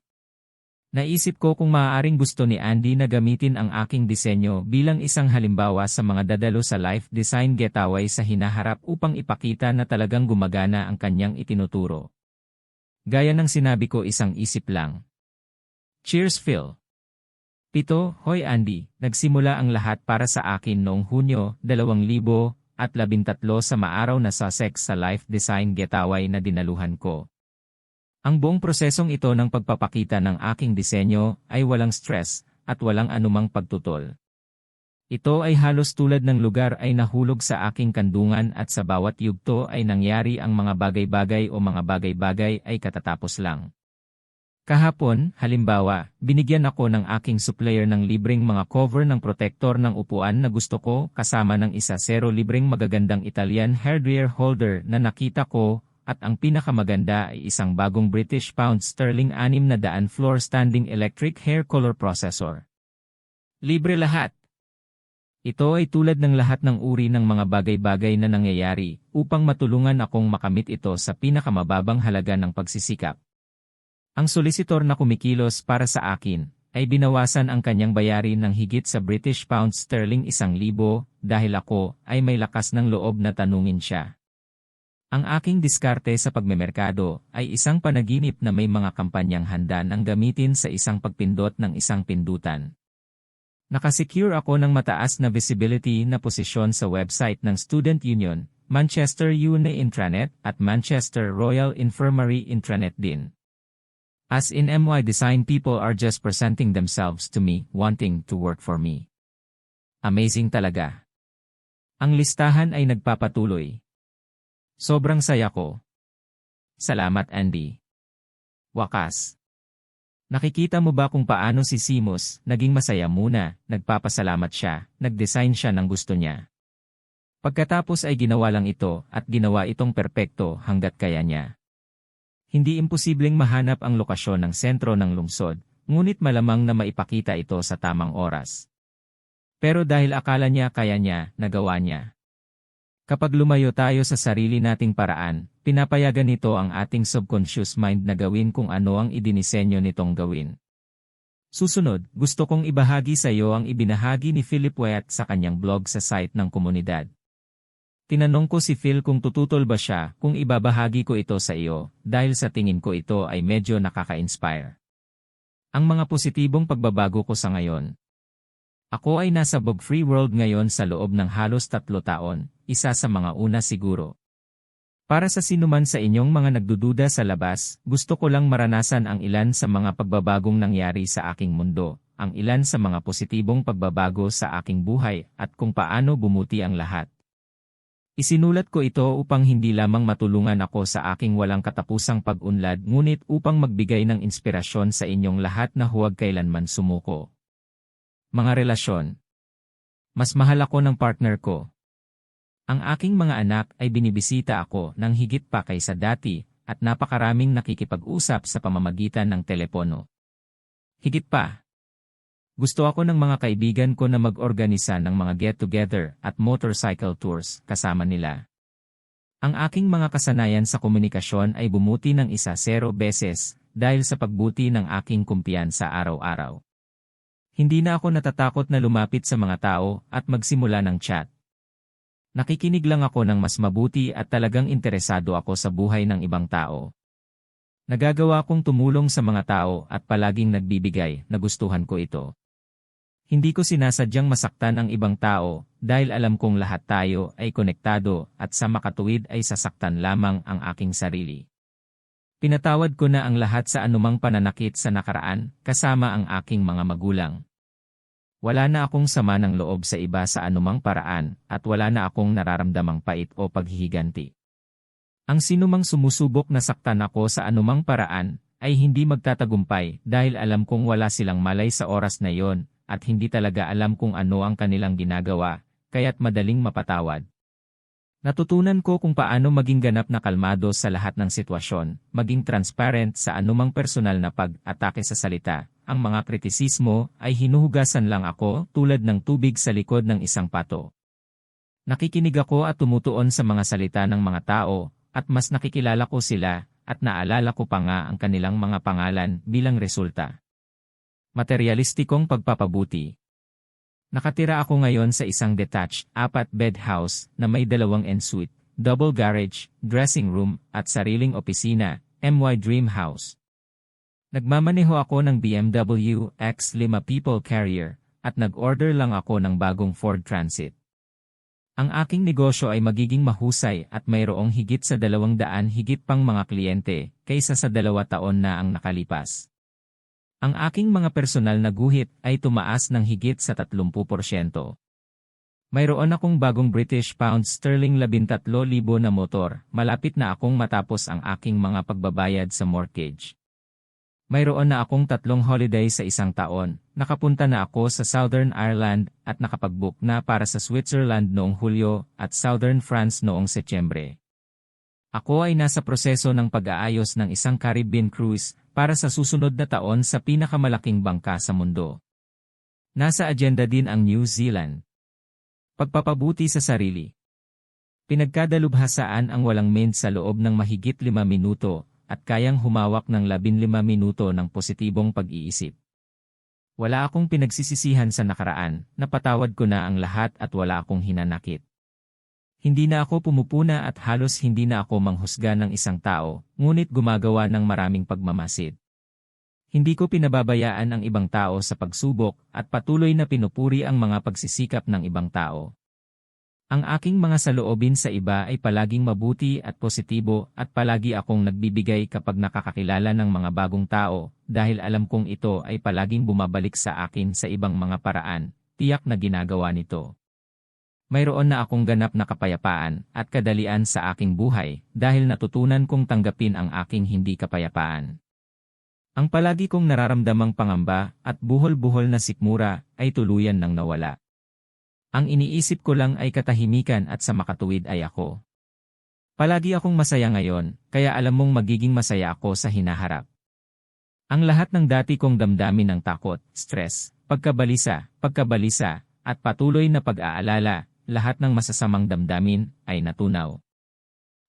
S1: Naisip ko kung maaaring gusto ni Andy na gamitin ang aking disenyo bilang isang halimbawa sa mga dadalo sa Life Design Getaway sa hinaharap upang ipakita na talagang gumagana ang kanyang itinuturo. Gaya ng sinabi ko, isang isip lang. Cheers Phil. 7. Hoy Andy, nagsimula ang lahat para sa akin noong Hunyo 2013 sa maaraw na Sussex sa Life Design Getaway na dinaluhan ko. Ang buong prosesong ito ng pagpapakita ng aking disenyo ay walang stress at walang anumang pagtutol. Ito ay halos tulad ng lugar ay nahulog sa aking kandungan at sa bawat yugto ay nangyari ang mga bagay-bagay o mga bagay-bagay ay katatapos lang. Kahapon, halimbawa, binigyan ako ng aking supplier ng libreng mga cover ng protector ng upuan na gusto ko kasama ng 1 libreng magagandang Italian hairdryer holder na nakita ko at ang pinakamaganda ay isang bagong British pound sterling 600 floor standing electric hair color processor. Libre lahat. Ito ay tulad ng lahat ng uri ng mga bagay-bagay na nangyayari upang matulungan akong makamit ito sa pinakamababang halaga ng pagsisikap. Ang solisitor na kumikilos para sa akin ay binawasan ang kanyang bayarin ng higit sa British pound sterling 1,000 dahil ako ay may lakas ng loob na tanungin siya. Ang aking diskarte sa pagmemerkado ay isang panaginip na may mga kampanyang handa nang gamitin sa isang pagpindot ng isang pindutan. Nakasecure ako ng mataas na visibility na posisyon sa website ng Student Union, Manchester Uni Intranet at Manchester Royal Infirmary Intranet din. As in MY Design, people are just presenting themselves to me, wanting to work for me. Amazing talaga. Ang listahan ay nagpapatuloy. Sobrang saya ko. Salamat, Andy. Wakas. Nakikita mo ba kung paano si Simos naging masaya muna, nagpapasalamat siya, nag-design siya ng gusto niya. Pagkatapos ay ginawa lang ito at ginawa itong perpekto hanggat kaya niya. Hindi imposibleng mahanap ang lokasyon ng sentro ng lungsod, ngunit malamang na maipakita ito sa tamang oras. Pero dahil akala niya kaya niya, nagawa niya. Kapag lumayo tayo sa sarili nating paraan, pinapayagan nito ang ating subconscious mind na gawin kung ano ang idinisenyo nitong gawin. Susunod, gusto kong ibahagi sa iyo ang ibinahagi ni Philip Wyatt sa kanyang blog sa site ng komunidad. Tinanong ko si Phil kung tututol ba siya kung ibabahagi ko ito sa iyo, dahil sa tingin ko ito ay medyo nakaka-inspire. Ang mga positibong pagbabago ko sa ngayon. Ako ay nasa bug-free world ngayon sa loob ng halos 3 taon, isa sa mga una siguro. Para sa sinuman sa inyong mga nagdududa sa labas, gusto ko lang maranasan ang ilan sa mga pagbabagong nangyari sa aking mundo, ang ilan sa mga positibong pagbabago sa aking buhay at kung paano bumuti ang lahat. Isinulat ko ito upang hindi lamang matulungan ako sa aking walang katapusang pag-unlad ngunit upang magbigay ng inspirasyon sa inyong lahat na huwag kailanman sumuko. Mga relasyon. Mas mahal ako ng partner ko. Ang aking mga anak ay binibisita ako ng higit pa kaysa dati at napakaraming nakikipag-usap sa pamamagitan ng telepono. Higit pa. Gusto ako ng mga kaibigan ko na mag-organisa ng mga get-together at motorcycle tours kasama nila. Ang aking mga kasanayan sa komunikasyon ay bumuti ng 1-0 beses dahil sa pagbuti ng aking kumpiyansa araw-araw. Hindi na ako natatakot na lumapit sa mga tao at magsimula ng chat. Nakikinig lang ako ng mas mabuti at talagang interesado ako sa buhay ng ibang tao. Nagagawa kong tumulong sa mga tao at palaging nagbibigay, nagustuhan ko ito. Hindi ko sinasadyang masaktan ang ibang tao dahil alam kong lahat tayo ay konektado at sa makatuwid ay sasaktan lamang ang aking sarili. Pinatawad ko na ang lahat sa anumang pananakit sa nakaraan kasama ang aking mga magulang. Wala na akong sama ng loob sa iba sa anumang paraan at wala na akong nararamdamang pait o paghihiganti. Ang sinumang sumusubok na saktan ako sa anumang paraan ay hindi magtatagumpay dahil alam kong wala silang malay sa oras na yon at hindi talaga alam kung ano ang kanilang ginagawa, kaya't madaling mapatawad. Natutunan ko kung paano maging ganap na kalmado sa lahat ng sitwasyon, maging transparent sa anumang personal na pag-atake sa salita. Ang mga kritisismo ay hinuhugasan lang ako tulad ng tubig sa likod ng isang pato. Nakikinig ako at tumutuon sa mga salita ng mga tao at mas nakikilala ko sila at naalala ko pa nga ang kanilang mga pangalan bilang resulta. Materialistikong pagpapabuti. Nakatira ako ngayon sa isang detached 4-bed house na may 2 ensuite, double garage, dressing room at sariling opisina, MY Dream House. Nagmamaneho ako ng BMW X5 people carrier at nag-order lang ako ng bagong Ford Transit. Ang aking negosyo ay magiging mahusay at mayroong higit sa 200 higit pang mga kliyente kaysa sa 2 taon na ang nakalipas. Ang aking mga personal na guhit ay tumaas ng higit sa 30%. Mayroon akong bagong British Pound Sterling 13,000 na motor, malapit na akong matapos ang aking mga pagbabayad sa mortgage. Mayroon na akong 3 holiday sa isang taon, nakapunta na ako sa Southern Ireland at nakapag-book na para sa Switzerland noong Hulyo at Southern France noong Setyembre. Ako ay nasa proseso ng pag-aayos ng isang Caribbean cruise para sa susunod na taon sa pinakamalaking bangka sa mundo. Nasa agenda din ang New Zealand. Pagpapabuti sa sarili. Pinagkadalubhasaan ang walang mint sa loob ng mahigit 5 minuto at kayang humawak ng 15 minuto ng positibong pag-iisip. Wala akong pinagsisisihan sa nakaraan, napatawad ko na ang lahat at wala akong hinanakit. Hindi na ako pumupuna at halos hindi na ako manghusga ng isang tao, ngunit gumagawa ng maraming pagmamasid. Hindi ko pinababayaan ang ibang tao sa pagsubok at patuloy na pinupuri ang mga pagsisikap ng ibang tao. Ang aking mga saloobin sa iba ay palaging mabuti at positibo at palagi akong nagbibigay kapag nakakakilala ng mga bagong tao dahil alam kong ito ay palaging bumabalik sa akin sa ibang mga paraan, tiyak na ginagawa nito. Mayroon na akong ganap na kapayapaan at kadalian sa aking buhay dahil natutunan kong tanggapin ang aking hindi kapayapaan. Ang palagi kong nararamdamang pangamba at buhol-buhol na sikmura ay tuluyan nang nawala. Ang iniisip ko lang ay katahimikan at sa makatuwid ay ako. Palagi akong masaya ngayon, kaya alam mong magiging masaya ako sa hinaharap. Ang lahat ng dati kong damdamin ng takot, stress, pagkabalisa, at patuloy na pag-aalala, lahat ng masasamang damdamin ay natunaw.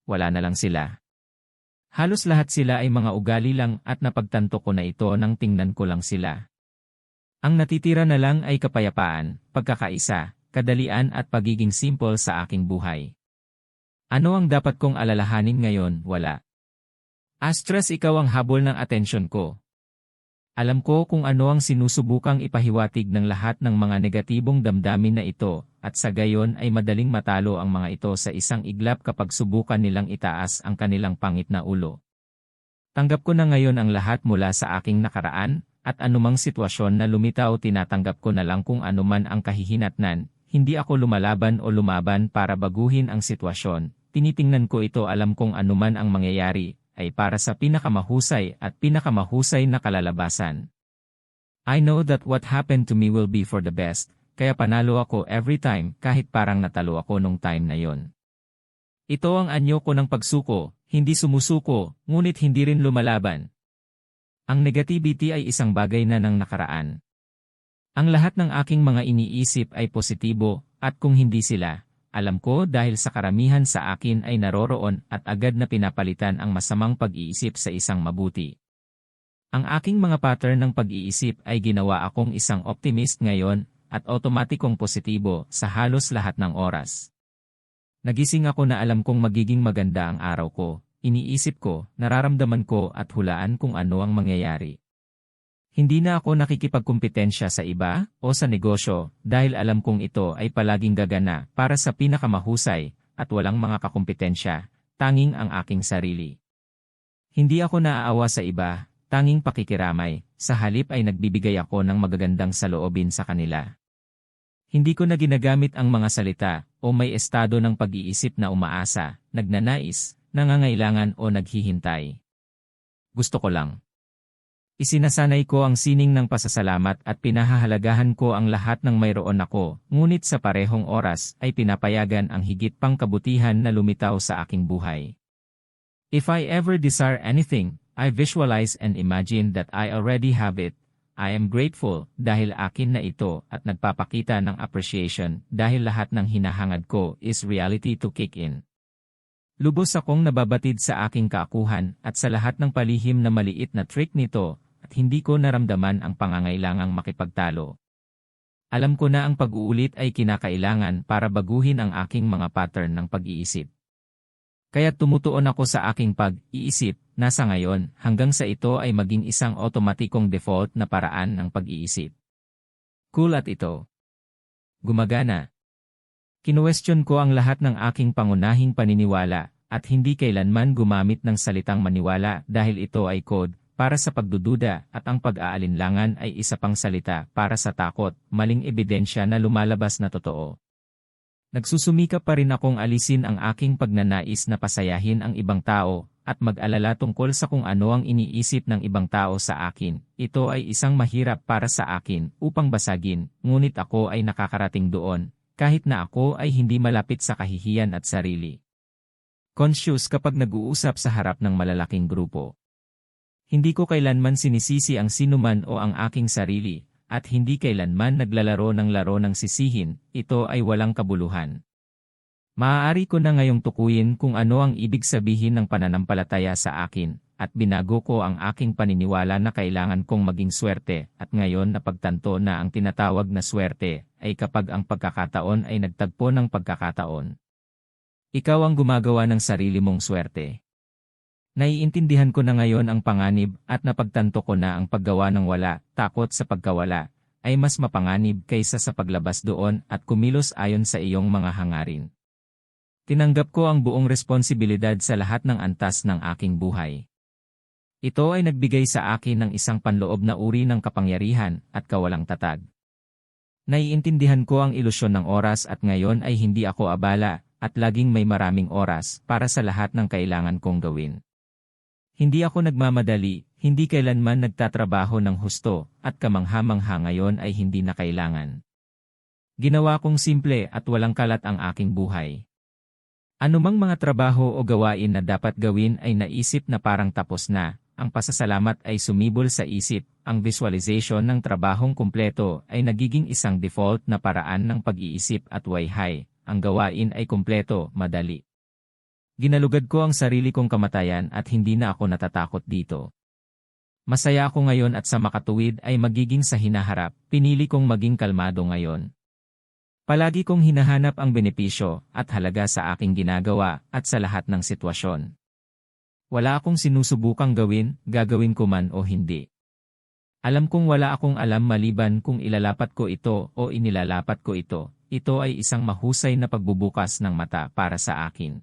S1: Wala na lang sila. Halos lahat sila ay mga ugali lang at napagtanto ko na ito nang tingnan ko lang sila. Ang natitira na lang ay kapayapaan, pagkakaisa, kadalian at pagiging simple sa aking buhay. Ano ang dapat kong alalahanin ngayon? Wala. Stress, ikaw ang habol ng atensyon ko. Alam ko kung ano ang sinusubukang ipahiwatig ng lahat ng mga negatibong damdamin na ito, at sa gayon ay madaling matalo ang mga ito sa isang iglap kapag subukan nilang itaas ang kanilang pangit na ulo. Tanggap ko na ngayon ang lahat mula sa aking nakaraan, at anumang sitwasyon na lumitaw tinatanggap ko na lang kung anuman ang kahihinatnan. Hindi ako lumalaban o lumaban para baguhin ang sitwasyon, tinitingnan ko ito, alam kong anuman ang mangyayari, ay para sa pinakamahusay at pinakamahusay na kalalabasan. I know that what happened to me will be for the best, kaya panalo ako every time kahit parang natalo ako nung time na yon. Ito ang anyo ko ng pagsuko, hindi sumusuko, ngunit hindi rin lumalaban. Ang negativity ay isang bagay na ng nakaraan. Ang lahat ng aking mga iniisip ay positibo, at kung hindi sila, alam ko dahil sa karamihan sa akin ay naroroon at agad na pinapalitan ang masamang pag-iisip sa isang mabuti. Ang aking mga pattern ng pag-iisip ay ginawa akong isang optimist ngayon at otomatikong positibo sa halos lahat ng oras. Nagising ako na alam kong magiging maganda ang araw ko, iniisip ko, nararamdaman ko at hulaan kung ano ang mangyayari. Hindi na ako nakikipagkumpetensya sa iba o sa negosyo dahil alam kong ito ay palaging gagana para sa pinakamahusay at walang mga kakumpetensya, tanging ang aking sarili. Hindi ako naaawa sa iba, tanging pakikiramay, sa halip ay nagbibigay ako ng magagandang saloobin sa kanila. Hindi ko na ginagamit ang mga salita o may estado ng pag-iisip na umaasa, nagnanais, nangangailangan o naghihintay. Gusto ko lang. Isinasanay ko ang sining ng pasasalamat at pinahahalagahan ko ang lahat ng mayroon ako, ngunit sa parehong oras ay pinapayagan ang higit pang kabutihan na lumitaw sa aking buhay. If I ever desire anything, I visualize and imagine that I already have it. I am grateful dahil akin na ito at nagpapakita ng appreciation dahil lahat ng hinahangad ko is reality to kick in. Lubos akong nababatid sa aking kaakuhan at sa lahat ng palihim na maliit na trick nito, at hindi ko naramdaman ang pangangailangang makipagtalo. Alam ko na ang pag-uulit ay kinakailangan para baguhin ang aking mga pattern ng pag-iisip. Kaya tumutuon ako sa aking pag-iisip, nasa ngayon, hanggang sa ito ay maging isang otomatikong default na paraan ng pag-iisip. Cool at ito. Gumagana. Kinuwestiyon ko ang lahat ng aking pangunahing paniniwala, at hindi kailanman gumamit ng salitang maniwala dahil ito ay code para sa pagdududa at ang pag-aalinlangan ay isa pang salita para sa takot, maling ebidensya na lumalabas na totoo. Nagsusumikap pa rin akong alisin ang aking pagnanais na pasayahin ang ibang tao at mag-alala tungkol sa kung ano ang iniisip ng ibang tao sa akin. Ito ay isang mahirap para sa akin upang basagin, ngunit ako ay nakakarating doon, kahit na ako ay hindi malapit sa kahihiyan at sarili. Conscious kapag nag-uusap sa harap ng malalaking grupo. Hindi ko kailanman sinisisi ang sinuman o ang aking sarili, at hindi kailanman naglalaro ng laro ng sisihin, ito ay walang kabuluhan. Maaari ko na ngayong tukuyin kung ano ang ibig sabihin ng pananampalataya sa akin, at binago ko ang aking paniniwala na kailangan kong maging swerte, at ngayon napagtanto na ang tinatawag na swerte ay kapag ang pagkakataon ay nagtagpo ng pagkakataon. Ikaw ang gumagawa ng sarili mong swerte. Naiintindihan ko na ngayon ang panganib at napagtanto ko na ang paggawa ng wala, takot sa pagkawala, ay mas mapanganib kaysa sa paglabas doon at kumilos ayon sa iyong mga hangarin. Tinanggap ko ang buong responsibilidad sa lahat ng antas ng aking buhay. Ito ay nagbigay sa akin ng isang panloob na uri ng kapangyarihan at kawalang tatag. Naiintindihan ko ang ilusyon ng oras at ngayon ay hindi ako abala at laging may maraming oras para sa lahat ng kailangan kong gawin. Hindi ako nagmamadali, hindi kailanman nagtatrabaho ng husto at kamangha-mangha ngayon ay hindi na kailangan. Ginawa kong simple at walang kalat ang aking buhay. Anumang mga trabaho o gawain na dapat gawin ay naisip na parang tapos na, ang pasasalamat ay sumibol sa isip, ang visualization ng trabahong kumpleto ay nagiging isang default na paraan ng pag-iisip at wayhay, ang gawain ay kumpleto, madali. Ginalugad ko ang sarili kong kamatayan at hindi na ako natatakot dito. Masaya ako ngayon at sa makatuwid ay magiging sa hinaharap, pinili kong maging kalmado ngayon. Palagi kong hinahanap ang benepisyo at halaga sa aking ginagawa at sa lahat ng sitwasyon. Wala akong sinusubukang gawin, gagawin ko man o hindi. Alam kong wala akong alam maliban kung ilalapat ko ito o inilalapat ko ito. Ito ay isang mahusay na pagbubukas ng mata para sa akin.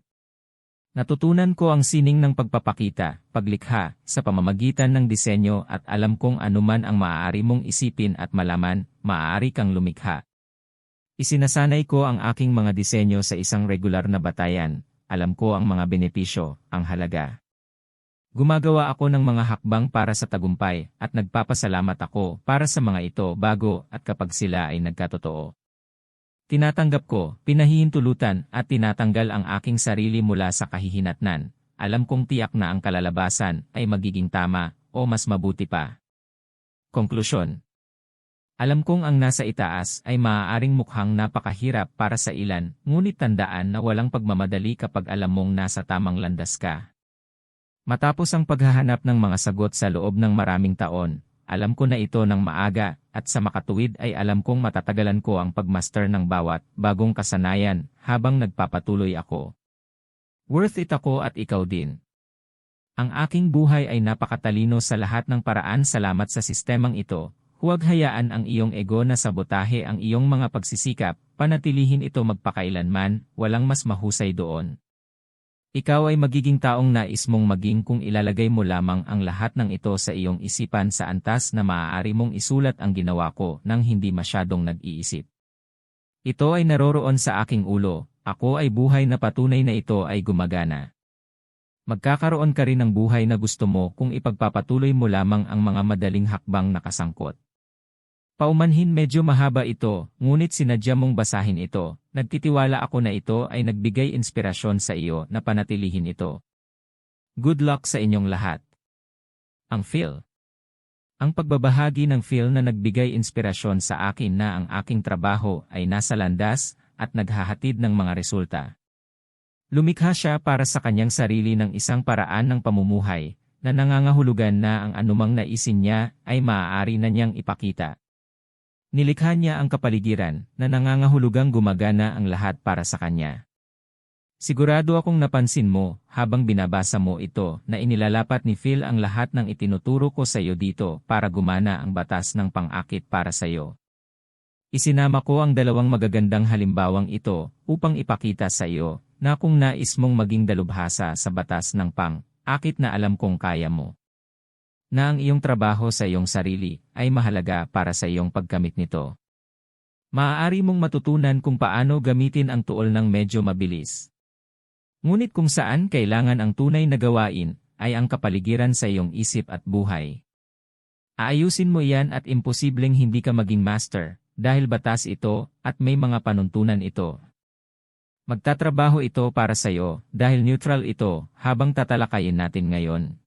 S1: Natutunan ko ang sining ng pagpapakita, paglikha, sa pamamagitan ng disenyo at alam kong anuman ang maaari mong isipin at malaman, maaari kang lumikha. Isinasanay ko ang aking mga disenyo sa isang regular na batayan, alam ko ang mga benepisyo, ang halaga. Gumagawa ako ng mga hakbang para sa tagumpay at nagpapasalamat ako para sa mga ito bago at kapag sila ay nagkatotoo. Tinatanggap ko, pinahihintulutan at tinatanggal ang aking sarili mula sa kahihinatnan. Alam kong tiyak na ang kalalabasan ay magiging tama o mas mabuti pa. Konklusyon. Alam kong ang nasa itaas ay maaaring mukhang napakahirap para sa ilan, ngunit tandaan na walang pagmamadali kapag alam mong nasa tamang landas ka. Matapos ang paghahanap ng mga sagot sa loob ng maraming taon, alam ko na ito ng maaga, at sa makatuwid ay alam kong matatagalan ko ang pagmaster ng bawat bagong kasanayan habang nagpapatuloy ako. Worth it ako at ikaw din. Ang aking buhay ay napakatalino sa lahat ng paraan salamat sa sistemang ito. Huwag hayaan ang iyong ego na sabotahe ang iyong mga pagsisikap, panatilihin ito magpakailanman, walang mas mahusay doon. Ikaw ay magiging taong nais mong maging kung ilalagay mo lamang ang lahat ng ito sa iyong isipan sa antas na maaari mong isulat ang ginawa ko nang hindi masyadong nag-iisip. Ito ay naroroon sa aking ulo, ako ay buhay na patunay na ito ay gumagana. Magkakaroon ka rin ng buhay na gusto mo kung ipagpapatuloy mo lamang ang mga madaling hakbang na kasangkot. Paumanhin medyo mahaba ito, ngunit sinadya mong basahin ito. Nagtitiwala ako na ito ay nagbigay inspirasyon sa iyo na panatilihin ito. Good luck sa inyong lahat. Ang Phil. Ang pagbabahagi ng Phil na nagbigay inspirasyon sa akin na ang aking trabaho ay nasa landas at naghahatid ng mga resulta. Lumikha siya para sa kanyang sarili ng isang paraan ng pamumuhay na nangangahulugan na ang anumang naisin niya ay maaari na niyang ipakita. Nilikha niya ang kapaligiran na nangangahulugang gumagana ang lahat para sa kanya. Sigurado akong napansin mo habang binabasa mo ito na inilalapat ni Phil ang lahat ng itinuturo ko sa iyo dito para gumana ang batas ng pang-akit para sa iyo. Isinama ko ang dalawang magagandang halimbawang ito upang ipakita sa iyo na kung nais mong maging dalubhasa sa batas ng pang-akit na alam kong kaya mo. Na ang iyong trabaho sa iyong sarili ay mahalaga para sa iyong pagkamit nito. Maaari mong matutunan kung paano gamitin ang tuol ng medyo mabilis. Ngunit kung saan kailangan ang tunay na gawain ay ang kapaligiran sa iyong isip at buhay. Aayusin mo iyan at imposibleng hindi ka maging master dahil batas ito at may mga panuntunan ito. Magtatrabaho ito para sa iyo dahil neutral ito habang tatalakayin natin ngayon.